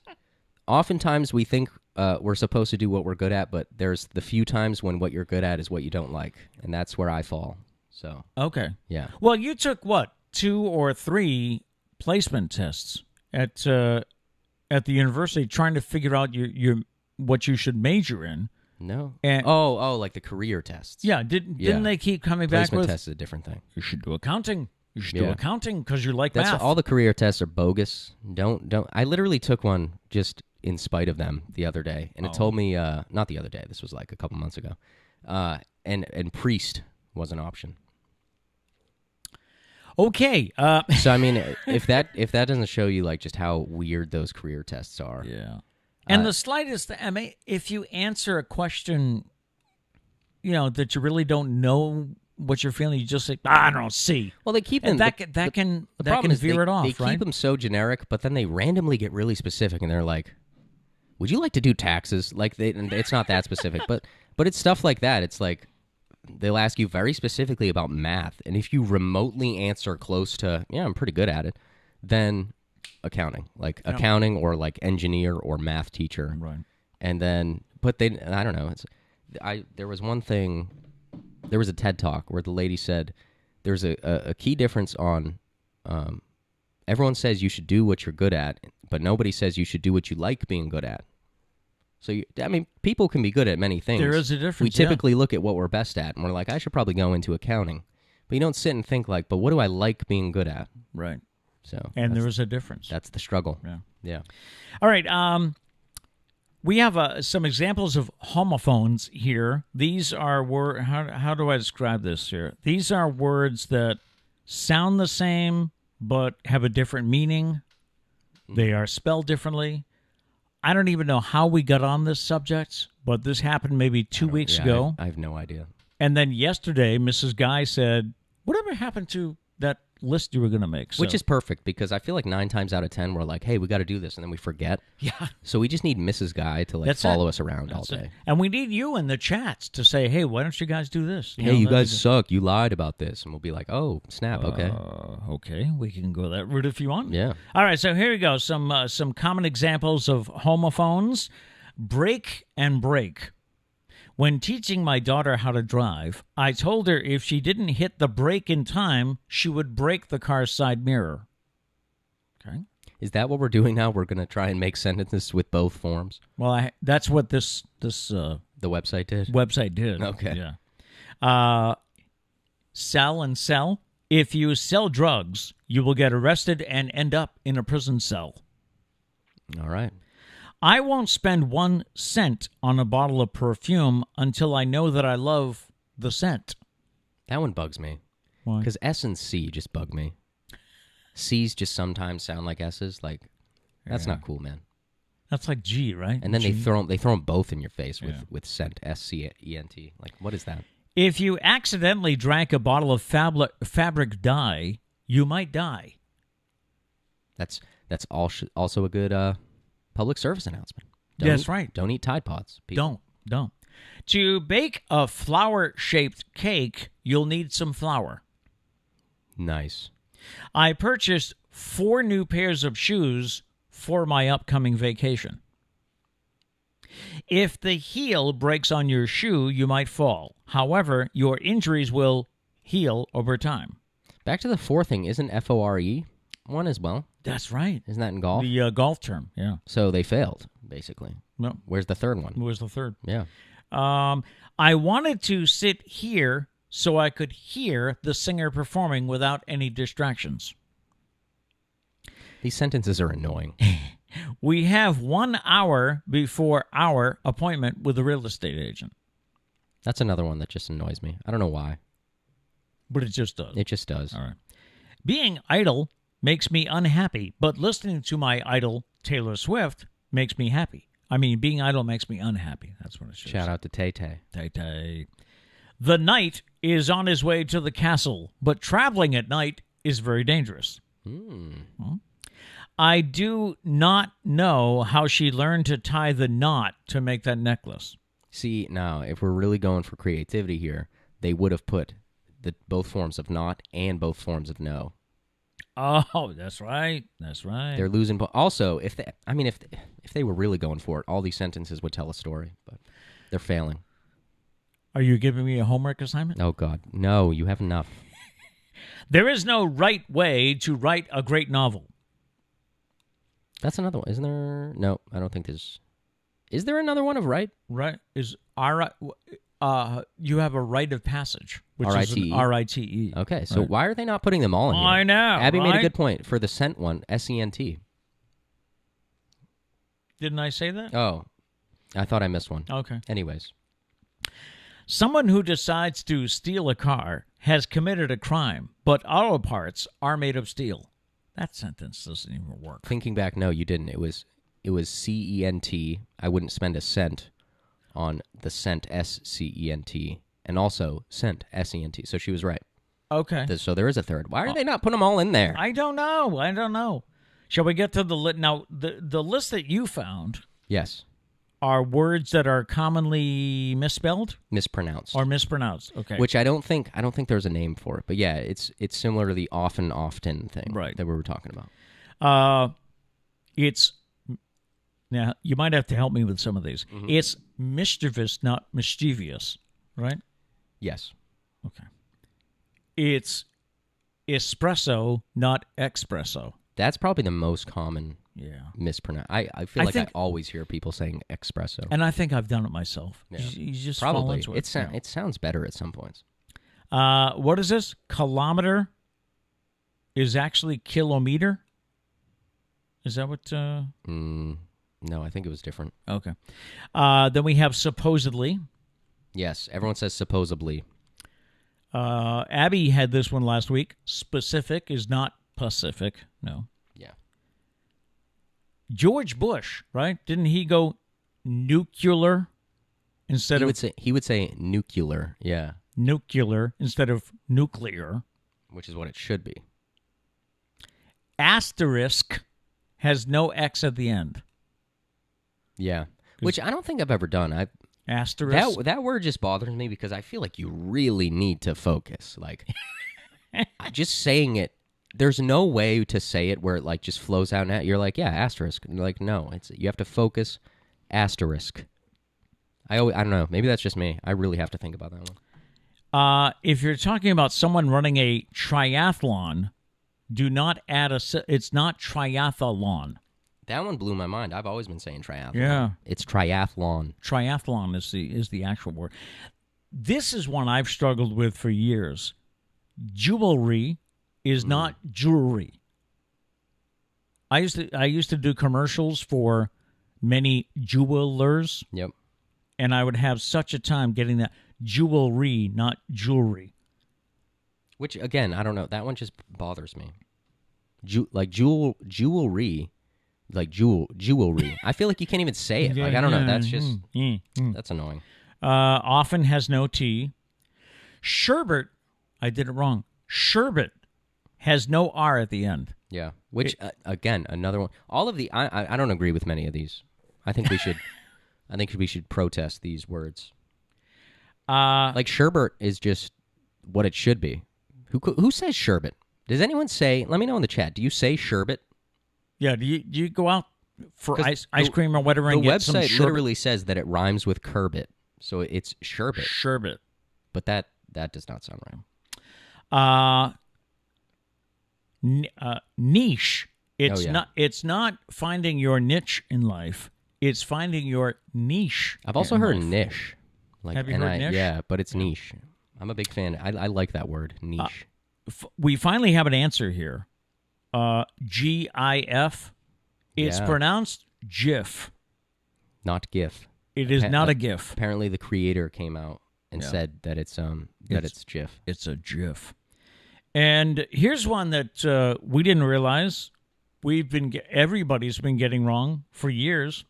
oftentimes we think we're supposed to do what we're good at, but there's the few times when what you're good at is what you don't like, and that's where I fall. So okay, yeah. Well, you took what 2 or 3 placement tests at the university, trying to figure out your what you should major in. No. And, like the career tests. Yeah. Didn't they keep coming back with? Placement test is a different thing. You should do accounting. You should do accounting because you like math. All the career tests are bogus. Don't. I literally took one just in spite of them the other day, and it told me not the other day. This was like a couple months ago, and priest was an option. Okay. So I mean, if that doesn't show you like just how weird those career tests are. Yeah. And the slightest, I mean, if you answer a question, you know, that you really don't know what you're feeling, you just say, I don't know, C. Well, they keep them. That can veer it off, They keep them so generic, but then they randomly get really specific, and they're like, "Would you like to do taxes?" Like it's not that specific, but it's stuff like that. It's like they'll ask you very specifically about math, and if you remotely answer close to, yeah, I'm pretty good at it, then accounting, accounting or like engineer or math teacher, right? And then, but I don't know. there was one thing. There was a TED Talk where the lady said there's a key difference on. Everyone says you should do what you're good at, but nobody says you should do what you like being good at. So, people can be good at many things. There is a difference. We typically look at what we're best at, and we're like, I should probably go into accounting. But you don't sit and think like, but what do I like being good at? Right. So, and there is a difference. That's the struggle. Yeah. All right. We have some examples of homophones here. These are how do I describe this here? These are words that sound the same but have a different meaning. They are spelled differently. I don't even know how we got on this subject, but this happened maybe 2 weeks ago. I have no idea. And then yesterday, Mrs. Guy said, whatever happened to that list you were going to make? Which is perfect, because I feel like 9 times out of 10, we're like, hey, we got to do this, and then we forget. Yeah. So we just need Mrs. Guy to follow us around all day. And we need you in the chats to say, hey, why don't you guys do this? You guys suck. You lied about this. And we'll be like, oh, snap, okay. Okay, we can go that route if you want. Yeah. All right, so here we go. Some common examples of homophones. Break and brake. When teaching my daughter how to drive, I told her if she didn't hit the brake in time, she would break the car's side mirror. Okay. Is that what we're doing now? We're going to try and make sentences with both forms? Well, that's what this the website did? Website did. Okay. Yeah. Sell and sell. If you sell drugs, you will get arrested and end up in a prison cell. All right. I won't spend 1 cent on a bottle of perfume until I know that I love the scent. That one bugs me. Why? Because S and C just bug me. C's just sometimes sound like S's. Like, that's not cool, man. That's like G, right? And then G? they throw them both in your face with scent, S-C-E-N-T. Like, what is that? If you accidentally drank a bottle of fabric dye, you might die. That's also a good public service announcement. That's right. Don't eat Tide Pods. People. Don't. To bake a flower-shaped cake, you'll need some flour. Nice. I purchased 4 new pairs of shoes for my upcoming vacation. If the heel breaks on your shoe, you might fall. However, your injuries will heal over time. Back to the 4 thing. Isn't F-O-R-E one as well? That's right. Isn't that in golf? The golf term, yeah. So they failed, basically. No. Where's the third one? Where's the third? Yeah. I wanted to sit here so I could hear the singer performing without any distractions. These sentences are annoying. We have 1 hour before our appointment with a real estate agent. That's another one that just annoys me. I don't know why. But it just does. It just does. All right. Being idle makes me unhappy, but listening to my idol, Taylor Swift, makes me happy. I mean, being idle makes me unhappy. That's what it should Shout out to Tay-Tay. Tay-Tay. The knight is on his way to the castle, but traveling at night is very dangerous. I do not know how she learned to tie the knot to make that necklace. See, now, if we're really going for creativity here, they would have put both forms of not and both forms of no. Oh, that's right. That's right. They're losing. Also, if they were really going for it, all these sentences would tell a story, but they're failing. Are you giving me a homework assignment? Oh, God. No, you have enough. There is no right way to write a great novel. That's another one. Isn't there? No, I don't think there's. Is there another one of right? Right. Is you have a rite of passage, which R-I-T-E? is an R-I-T-E. Okay, so right. why are they not putting them all in here? I know. Abby right? made a good point. For the scent one, S-E-N-T. Didn't I say that? Oh, I thought I missed one. Okay. Anyways. Someone who decides to steal a car has committed a crime, but auto parts are made of steel. That sentence doesn't even work. Thinking back, no, you didn't. It was C-E-N-T. I wouldn't spend a cent on the scent, S-C-E-N-T, and also scent, S-E-N-T. So she was right. Okay. So there is a third. Why are they not putting them all in there? I don't know. Shall we get to the list? Now, the list that you found Yes. are words that are commonly misspelled? Mispronounced. Or mispronounced, okay. Which I don't think there's a name for it. But yeah, it's similar to the often thing right. that we were talking about. It's, now, you might have to help me with some of these. Mm-hmm. It's mischievous, not mischievous, right? Yes. Okay. It's espresso, not espresso. That's probably the most common Yeah. mispronounce. I feel like I always hear people saying espresso. And I think I've done it myself. Yeah. You just fall Probably. into it. It sounds better at some points. What is this? Kilometer is actually kilometer? Is that what... No, I think it was different. Okay. Then we have supposedly. Yes, everyone says supposedly. Abby had this one last week. Specific is not Pacific. No. Yeah. George Bush, right? Didn't he go nuclear instead of... He would say nuclear, yeah. Nuclear instead of nuclear. Which is what it should be. Asterisk has no X at the end. Yeah. Which I don't think I've ever done. Asterisk? That word just bothers me because I feel like you really need to focus. Like, just saying it, there's no way to say it where it like just flows out. And you're like, yeah, asterisk. And you're like, no, you have to focus. Asterisk. I don't know. Maybe that's just me. I really have to think about that one. If you're talking about someone running a triathlon, do not add it's not triathlon. That one blew my mind. I've always been saying triathlon. Yeah. It's triathlon. Triathlon is the actual word. This is one I've struggled with for years. Jewelry is not jewelry. I used to do commercials for many jewelers. Yep. And I would have such a time getting that jewelry, not jewelry. Which again, I don't know. That one just bothers me. Jewelry. Like jewelry. I feel like you can't even say it. Like I don't know. That's just that's annoying. Often has no T. Sherbet, I did it wrong. Sherbet has no R at the end. Yeah. Which again, another one. All of the I don't agree with many of these. I think we should we should protest these words. Like sherbet is just what it should be. Who says sherbet? Does anyone say? Let me know in the chat. Do you say sherbet? Yeah, do you go out for ice cream or whatever and get some The website sherbet? literally says that it rhymes with kerbet, so it's sherbet. Sherbet. But that does not sound right. Niche. It's yeah. not. It's not finding your niche in life. It's finding your niche. I've also heard niche. Like, have you heard niche? Yeah, but it's niche. I'm a big fan. I like that word, niche. We finally have an answer here. GIF. It's pronounced GIF. Not GIF. It is not a GIF. Apparently, the creator came out and said that it's GIF. It's a GIF. And here's one that we didn't realize everybody's been getting wrong for years.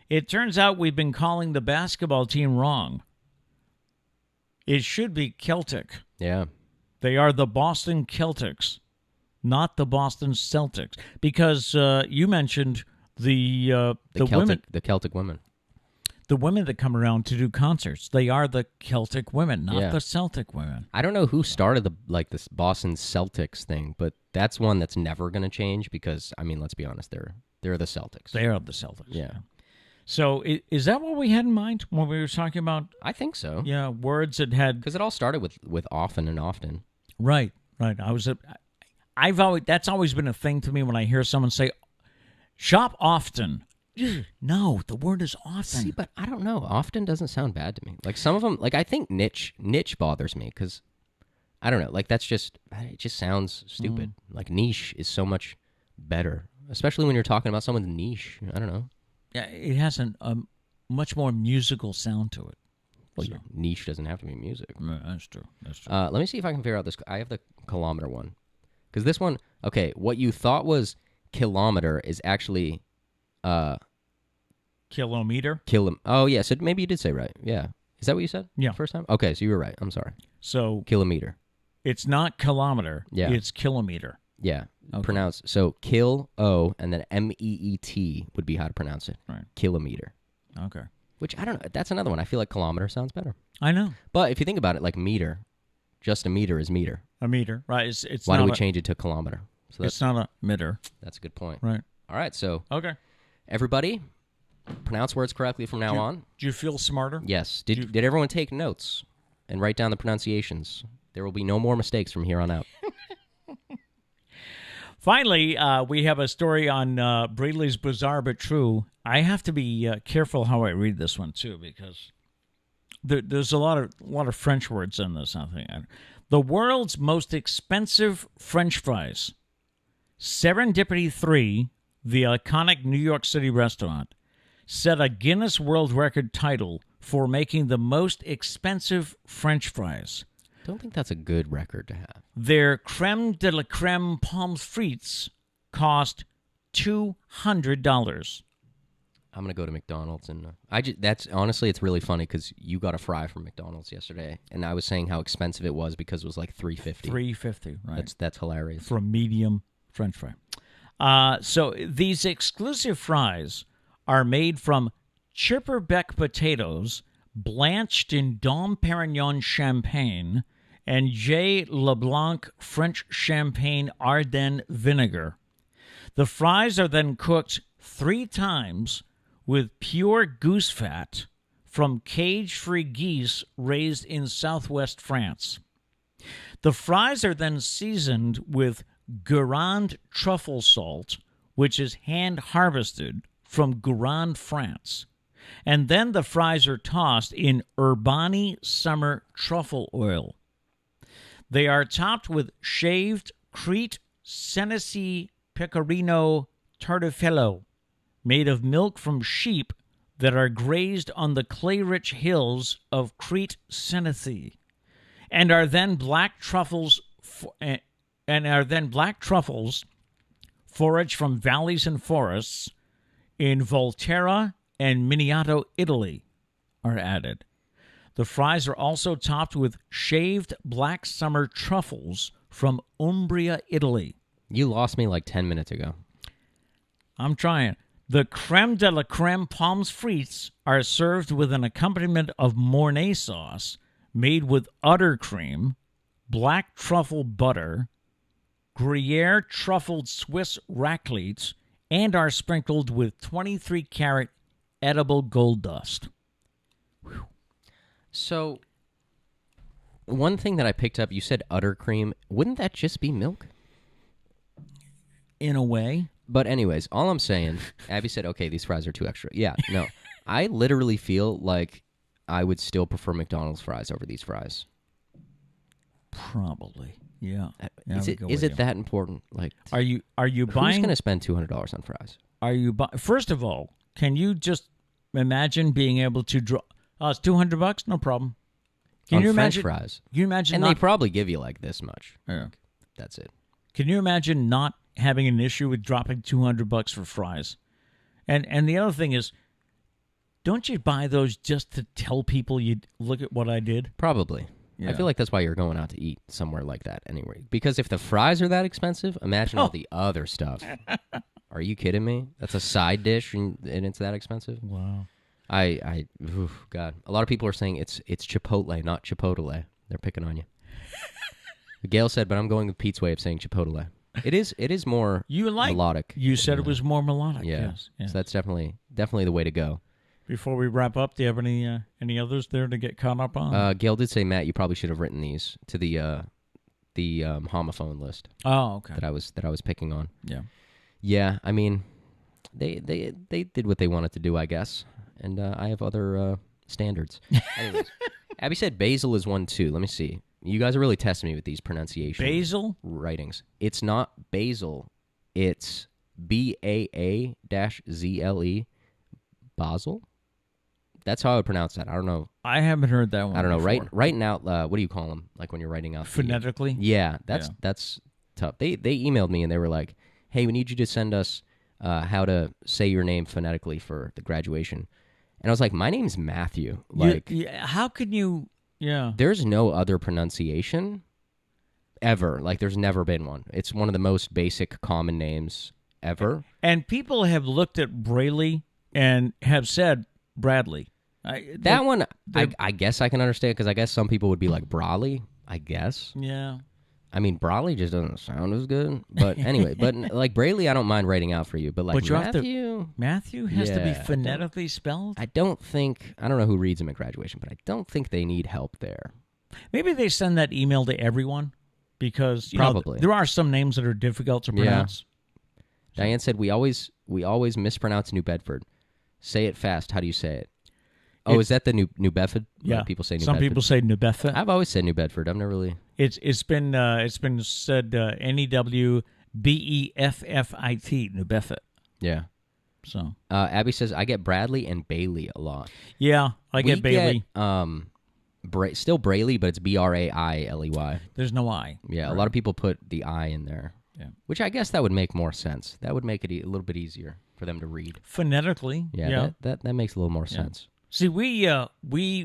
It turns out we've been calling the basketball team wrong. It should be Celtic. Yeah. They are the Boston Celtics, not the Boston Celtics, because you mentioned the Celtic women, the women that come around to do concerts. They are the Celtic women, not the Celtic women. I don't know who started this Boston Celtics thing, but that's one that's never going to change because I mean, let's be honest, they're the Celtics. They are the Celtics. Yeah. So is that what we had in mind when we were talking about? I think so. Yeah, words that had because it all started with often and often. Right. That's always been a thing to me when I hear someone say, "Shop often." No, the word is often. See, but I don't know. Often doesn't sound bad to me. Like some of them, like I think niche bothers me because I don't know. Like it just sounds stupid. Like niche is so much better, especially when you're talking about someone's niche. I don't know. Yeah, it has a much more musical sound to it. Well, your niche doesn't have to be music. No, that's true. Let me see if I can figure out this. I have the kilometer one. Because this one, okay, what you thought was kilometer is actually... Kilometer? Oh, yeah, so maybe you did say right. Yeah. Is that what you said? Yeah. First time? Okay, so you were right. I'm sorry. So... Kilometer. It's not kilometer. Yeah. It's kilometer. Yeah. Okay. Pronounce. So kil-o and then M-E-E-T would be how to pronounce it. Right. Kilometer. Okay. Which, I don't know. That's another one. I feel like kilometer sounds better. I know. But if you think about it, like meter, just a meter is meter. A meter, right. It's Why do we change it to kilometer? So it's not a meter. That's a good point. Right. All right, so okay, everybody, pronounce words correctly from now on. Do you feel smarter? Yes. Did everyone take notes and write down the pronunciations? There will be no more mistakes from here on out. Finally, we have a story on Braley's Bizarre But True. I have to be careful how I read this one, too, because there's a lot of French words in this, I think. The world's most expensive French fries. Serendipity 3, the iconic New York City restaurant, set a Guinness World Record title for making the most expensive French fries. Don't think that's a good record to have. Their creme de la creme pommes frites cost $200. I'm gonna go to McDonald's and that's honestly, it's really funny because you got a fry from McDonald's yesterday, and I was saying how expensive it was because it was like $3.50. $3.50, right? That's hilarious for a medium French fry. So these exclusive fries are made from chipperbeck potatoes blanched in Dom Perignon champagne and J. LeBlanc French champagne Ardennes vinegar. The fries are then cooked 3 times with pure goose fat from cage-free geese raised in southwest France. The fries are then seasoned with Guérande truffle salt, which is hand-harvested from Guérande, France. And then the fries are tossed in Urbani summer truffle oil. They are topped with shaved Crete Senesi Pecorino Tartufello, made of milk from sheep that are grazed on the clay-rich hills of Crete Senesi, and are then black truffles foraged from valleys and forests in Volterra and Miniato, Italy, are added. The fries are also topped with shaved black summer truffles from Umbria, Italy. You lost me like 10 minutes ago. I'm trying. The creme de la creme pommes frites are served with an accompaniment of Mornay sauce made with udder cream, black truffle butter, Gruyere truffled Swiss raclette, and are sprinkled with 23-karat edible gold dust. Whew. So, one thing that I picked up, you said udder cream. Wouldn't that just be milk? In a way. But anyways, all I'm saying, Abby said, okay, these fries are too extra. Yeah, no. I literally feel like I would still prefer McDonald's fries over these fries. Probably, yeah. Is it that important? Like, are you buying? Who's going to spend $200 on fries? Are you First of all, can you just imagine being able to draw? It's $200, no problem. Can you imagine French fries? Can you imagine? And they probably give you like this much. Yeah, that's it. Can you imagine not having an issue with dropping $200 for fries? And the other thing is, don't you buy those just to tell people you look at what I did? Probably. Yeah. I feel like that's why you're going out to eat somewhere like that anyway. Because if the fries are that expensive, imagine all the other stuff. Are you kidding me? That's a side dish and it's that expensive? Wow. God. A lot of people are saying it's Chipotle, not Chipotle. They're picking on you. Gail said, but I'm going with Pete's way of saying Chipotle. It is more melodic. You said it was more melodic. Yeah. Yes. So that's definitely the way to go. Before we wrap up, do you have any others there to get caught up on? Gail did say, Matt, you probably should have written these to the homophone list. Oh, okay. That I was picking on. Yeah. Yeah. I mean, they did what they wanted to do, I guess, and I have other standards. Anyways, Abby said basil is one too. Let me see. You guys are really testing me with these pronunciation basil writings. It's not basil. It's BAA-ZLE. Basil. That's how I would pronounce that. I don't know. I haven't heard that one. I don't know. Before. Writing out. What do you call them? Like when you're writing out phonetically. That's tough. They emailed me and they were like, "Hey, we need you to send us how to say your name phonetically for the graduation." And I was like, "My name's Matthew." Like, how can you? Yeah. There's no other pronunciation ever. Like, there's never been one. It's one of the most basic common names ever. And people have looked at Braley and have said Bradley. I guess I can understand because I guess some people would be like Brawley. I guess. Yeah. I mean, Braley just doesn't sound as good. But anyway, but like Braley, I don't mind writing out for you. But like But you Matthew, has to be yeah, phonetically spelled? I don't know who reads them at graduation, but I don't think they need help there. Maybe they send that email to everyone because Probably. there are some names that are difficult to pronounce. Diane said, we always mispronounce New Bedford. Say it fast. How do you say it? Oh, is that the New Bedford? Yeah, People say New some Bedford. people say New Bedford. I've always said New Bedford. I've never really. It's been said NEWBEFFIT, New Bedford. Yeah. So Abby says, I get Bradley and Bailey a lot. yeah, I get Bailey. Still Braley, but it's Brailey. There's no I. Yeah, right. A lot of people put the I in there. Yeah. Which I guess that would make more sense. That would make it a little bit easier for them to read. Phonetically. Yeah. That makes a little more sense. See, we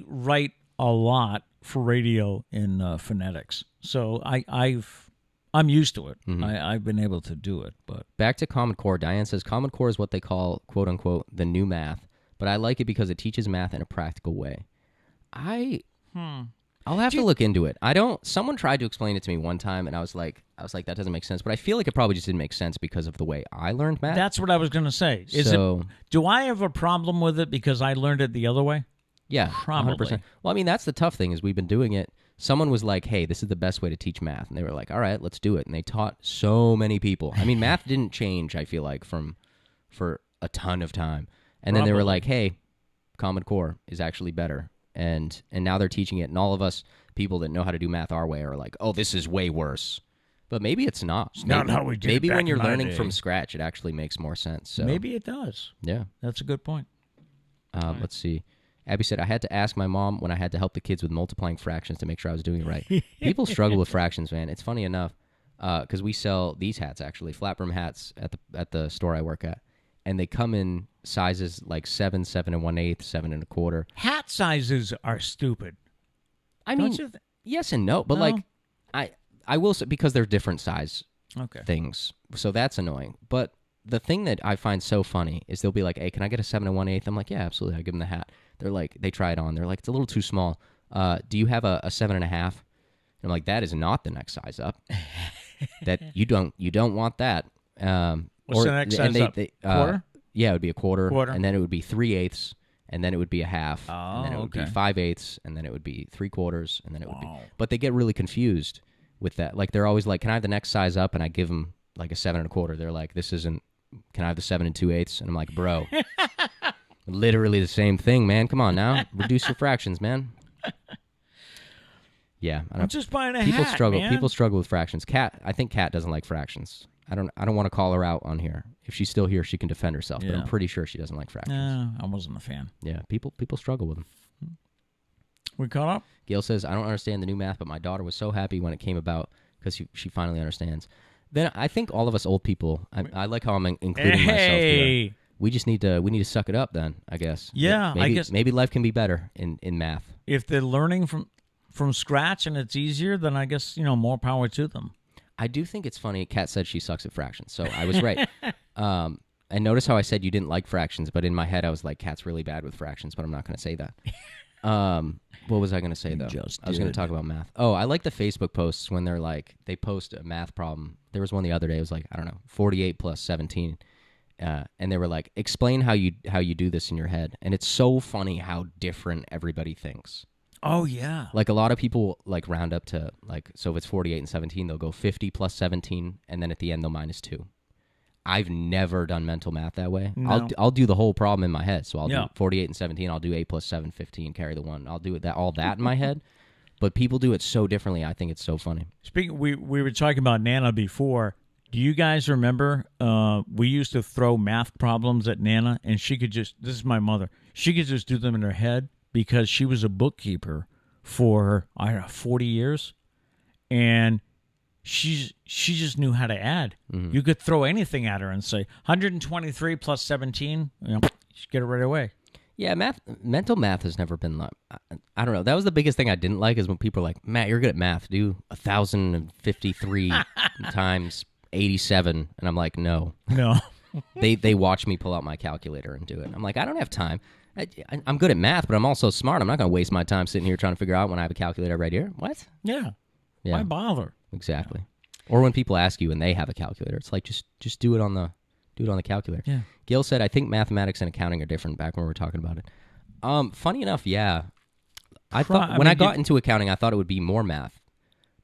write a lot for radio in phonetics, so I'm used to it. Mm-hmm. I've been able to do it. But back to Common Core. Diane says Common Core is what they call "quote unquote" the new math, but I like it because it teaches math in a practical way. I'll have to look into it. Someone tried to explain it to me one time, and I was like, that doesn't make sense. But I feel like it probably just didn't make sense because of the way I learned math. that's what I was going to say. Do I have a problem with it because I learned it the other way? Yeah, Probably. 100%. Well, I mean, that's the tough thing is we've been doing it. Someone was like, hey, this is the best way to teach math. And they were like, all right, let's do it. And they taught so many people. I mean, math didn't change, I feel like, for a ton of time. And then they were like, hey, Common Core is actually better. And now they're teaching it. And all of us people that know how to do math our way are like, oh, this is way worse. But maybe it's not. It's not how we did it Maybe back when you're in my learning day. from scratch, it actually makes more sense. So Maybe it does. yeah. That's a good point. Let's see. Abby said, I had to ask my mom when I had to help the kids with multiplying fractions to make sure I was doing it right. People struggle with fractions, man. It's funny enough because we sell these hats, actually, flat brim hats at the store I work at. And they come in sizes like 7, 7 1/8, 7 1/4. Hat sizes are stupid. I Don't mean, you yes and no. But No? like, I will say, because they're different size Okay. things. So that's annoying. But the thing that I find so funny is they'll be like, hey, can I get a 7 1/8? I'm like, yeah, absolutely. I give them the hat. They're like, they try it on. They're like, it's a little too small. Do you have a 7 1/2? And I'm like, that is not the next size up. That you don't want that. What's the next size up? Quarter? Yeah, it would be a quarter. Quarter. And then it would be 3/8, and then it would be a half. Oh, and then it would be okay. 5/8, and then it would be 3/4, and then it would be. Wow. But they get really confused with that. Like they're always like, "Can I have the next size up?" And I give them like a 7 1/4. They're like, "This isn't. Can I have the 7 2/8?" And I'm like, "Bro, literally the same thing, man. Come on now, reduce your fractions, man." Yeah, I'm just buying a people hat, struggle. man. People struggle with fractions. I think Kat doesn't like fractions. I don't want to call her out on here. If she's still here, she can defend herself. But Yeah. I'm pretty sure she doesn't like fractions. No, I wasn't a fan. Yeah, people struggle with them. We caught up? Gail says, I don't understand the new math, but my daughter was so happy when it came about because she finally understands. Then I think all of us old people, I like how I'm including myself here. We just need to suck it up then, I guess. Yeah, maybe, I guess. Maybe life can be better in math. If they're learning from scratch and it's easier, then I guess, more power to them. I do think it's funny. Kat said she sucks at fractions, so I was right. And notice how I said you didn't like fractions, but in my head I was like, Kat's really bad with fractions, but I'm not going to say that. What was I going to say, though? I was going to talk about math. Oh, I like the Facebook posts when they're like, they post a math problem. There was one the other day. It was like, I don't know, 48 plus 17. And they were like, explain how you do this in your head. And it's so funny how different everybody thinks. Oh, yeah. Like a lot of people like round up to like, so if it's 48 and 17, they'll go 50 plus 17, and then at the end they'll minus 2. I've never done mental math that way. No. I'll do the whole problem in my head. So I'll Yeah. do 48 and 17. I'll do 8 plus 7, 15, carry the 1. I'll do it all that in my head. But people do it so differently. I think it's so funny. Speaking, we were talking about Nana before. Do you guys remember we used to throw math problems at Nana, and she could just, this is my mother, she could just do them in her head because she was a bookkeeper for, 40 years, and she just knew how to add. Mm-hmm. You could throw anything at her and say, 123 plus 17, she'd get it right away. Yeah, mental math has never been like, I don't know. That was the biggest thing I didn't like is when people are like, Matt, you're good at math. Do 1,053 times 87. And I'm like, no. No. They watch me pull out my calculator and do it. I'm like, I don't have time. I'm good at math, but I'm also smart. I'm not going to waste my time sitting here trying to figure out when I have a calculator right here. What? Yeah. Yeah. Why bother? exactly. Or when people ask you and they have a calculator, it's like just do it on the calculator. Yeah. Gail said, I think mathematics and accounting are different back when we were talking about it. Funny enough, yeah. I thought when I got into accounting, I thought it would be more math.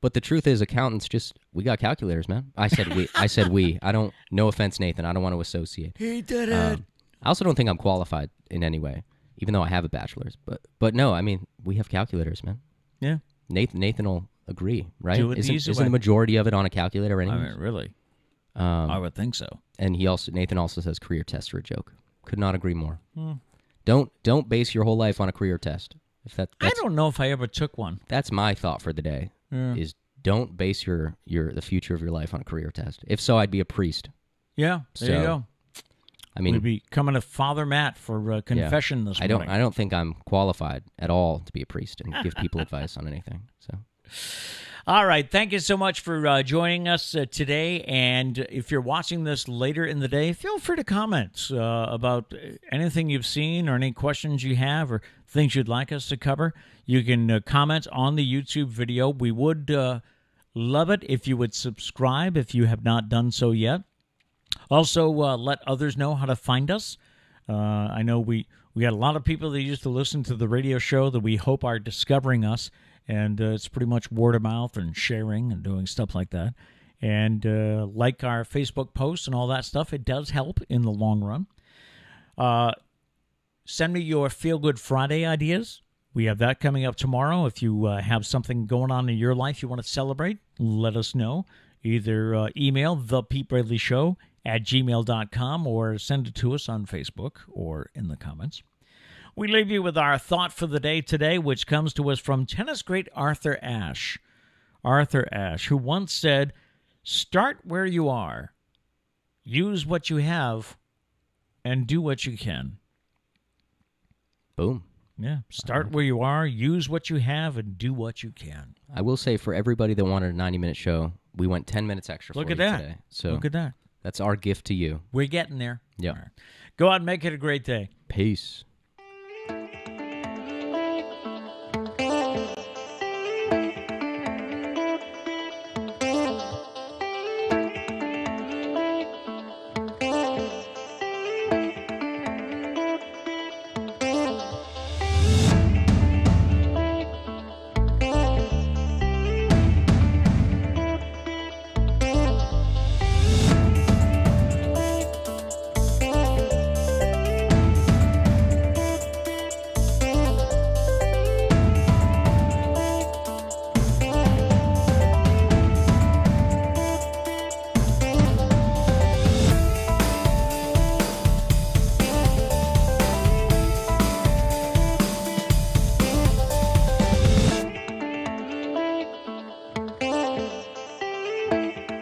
But the truth is, accountants we got calculators, man. I said we. I don't, no offense, Nathan. I don't want to associate. He did it. I also don't think I'm qualified in any way, even though I have a bachelor's. But no, I mean, we have calculators, man. Yeah. Nathan will agree, right? Do it the easy isn't way. the majority of it on a calculator anyway? I mean, really? I would think so. And Nathan also says career tests are a joke. Could not agree more. Don't base your whole life on a career test. I don't know if I ever took one. That's my thought for the day. Is don't base the future of your life on a career test. If so, I'd be a priest. Yeah, there you go. I mean, we'd be coming to Father Matt for confession this morning. I don't think I'm qualified at all to be a priest and give people advice on anything. So, all right, thank you so much for joining us today. And if you're watching this later in the day, feel free to comment about anything you've seen or any questions you have or things you'd like us to cover. You can comment on the YouTube video. We would love it if you would subscribe if you have not done so yet. Also, let others know how to find us. I know we got a lot of people that used to listen to the radio show that we hope are discovering us, and it's pretty much word of mouth and sharing and doing stuff like that. And like our Facebook posts and all that stuff, it does help in the long run. Send me your Feel Good Friday ideas. We have that coming up tomorrow. If you have something going on in your life you want to celebrate, let us know. Either email thepetebraleyshow@gmail.com or send it to us on Facebook or in the comments. We leave you with our thought for the day today, which comes to us from tennis great Arthur Ashe. Arthur Ashe, who once said, "Start where you are, use what you have, and do what you can." Boom. Yeah, start where you are, use what you have, and do what you can. I will say, for everybody that wanted a 90-minute show, we went 10 minutes extra Look for at you that. today. So Look at that. That's our gift to you. We're getting there. Yeah. Right. Go out and make it a great day. Peace.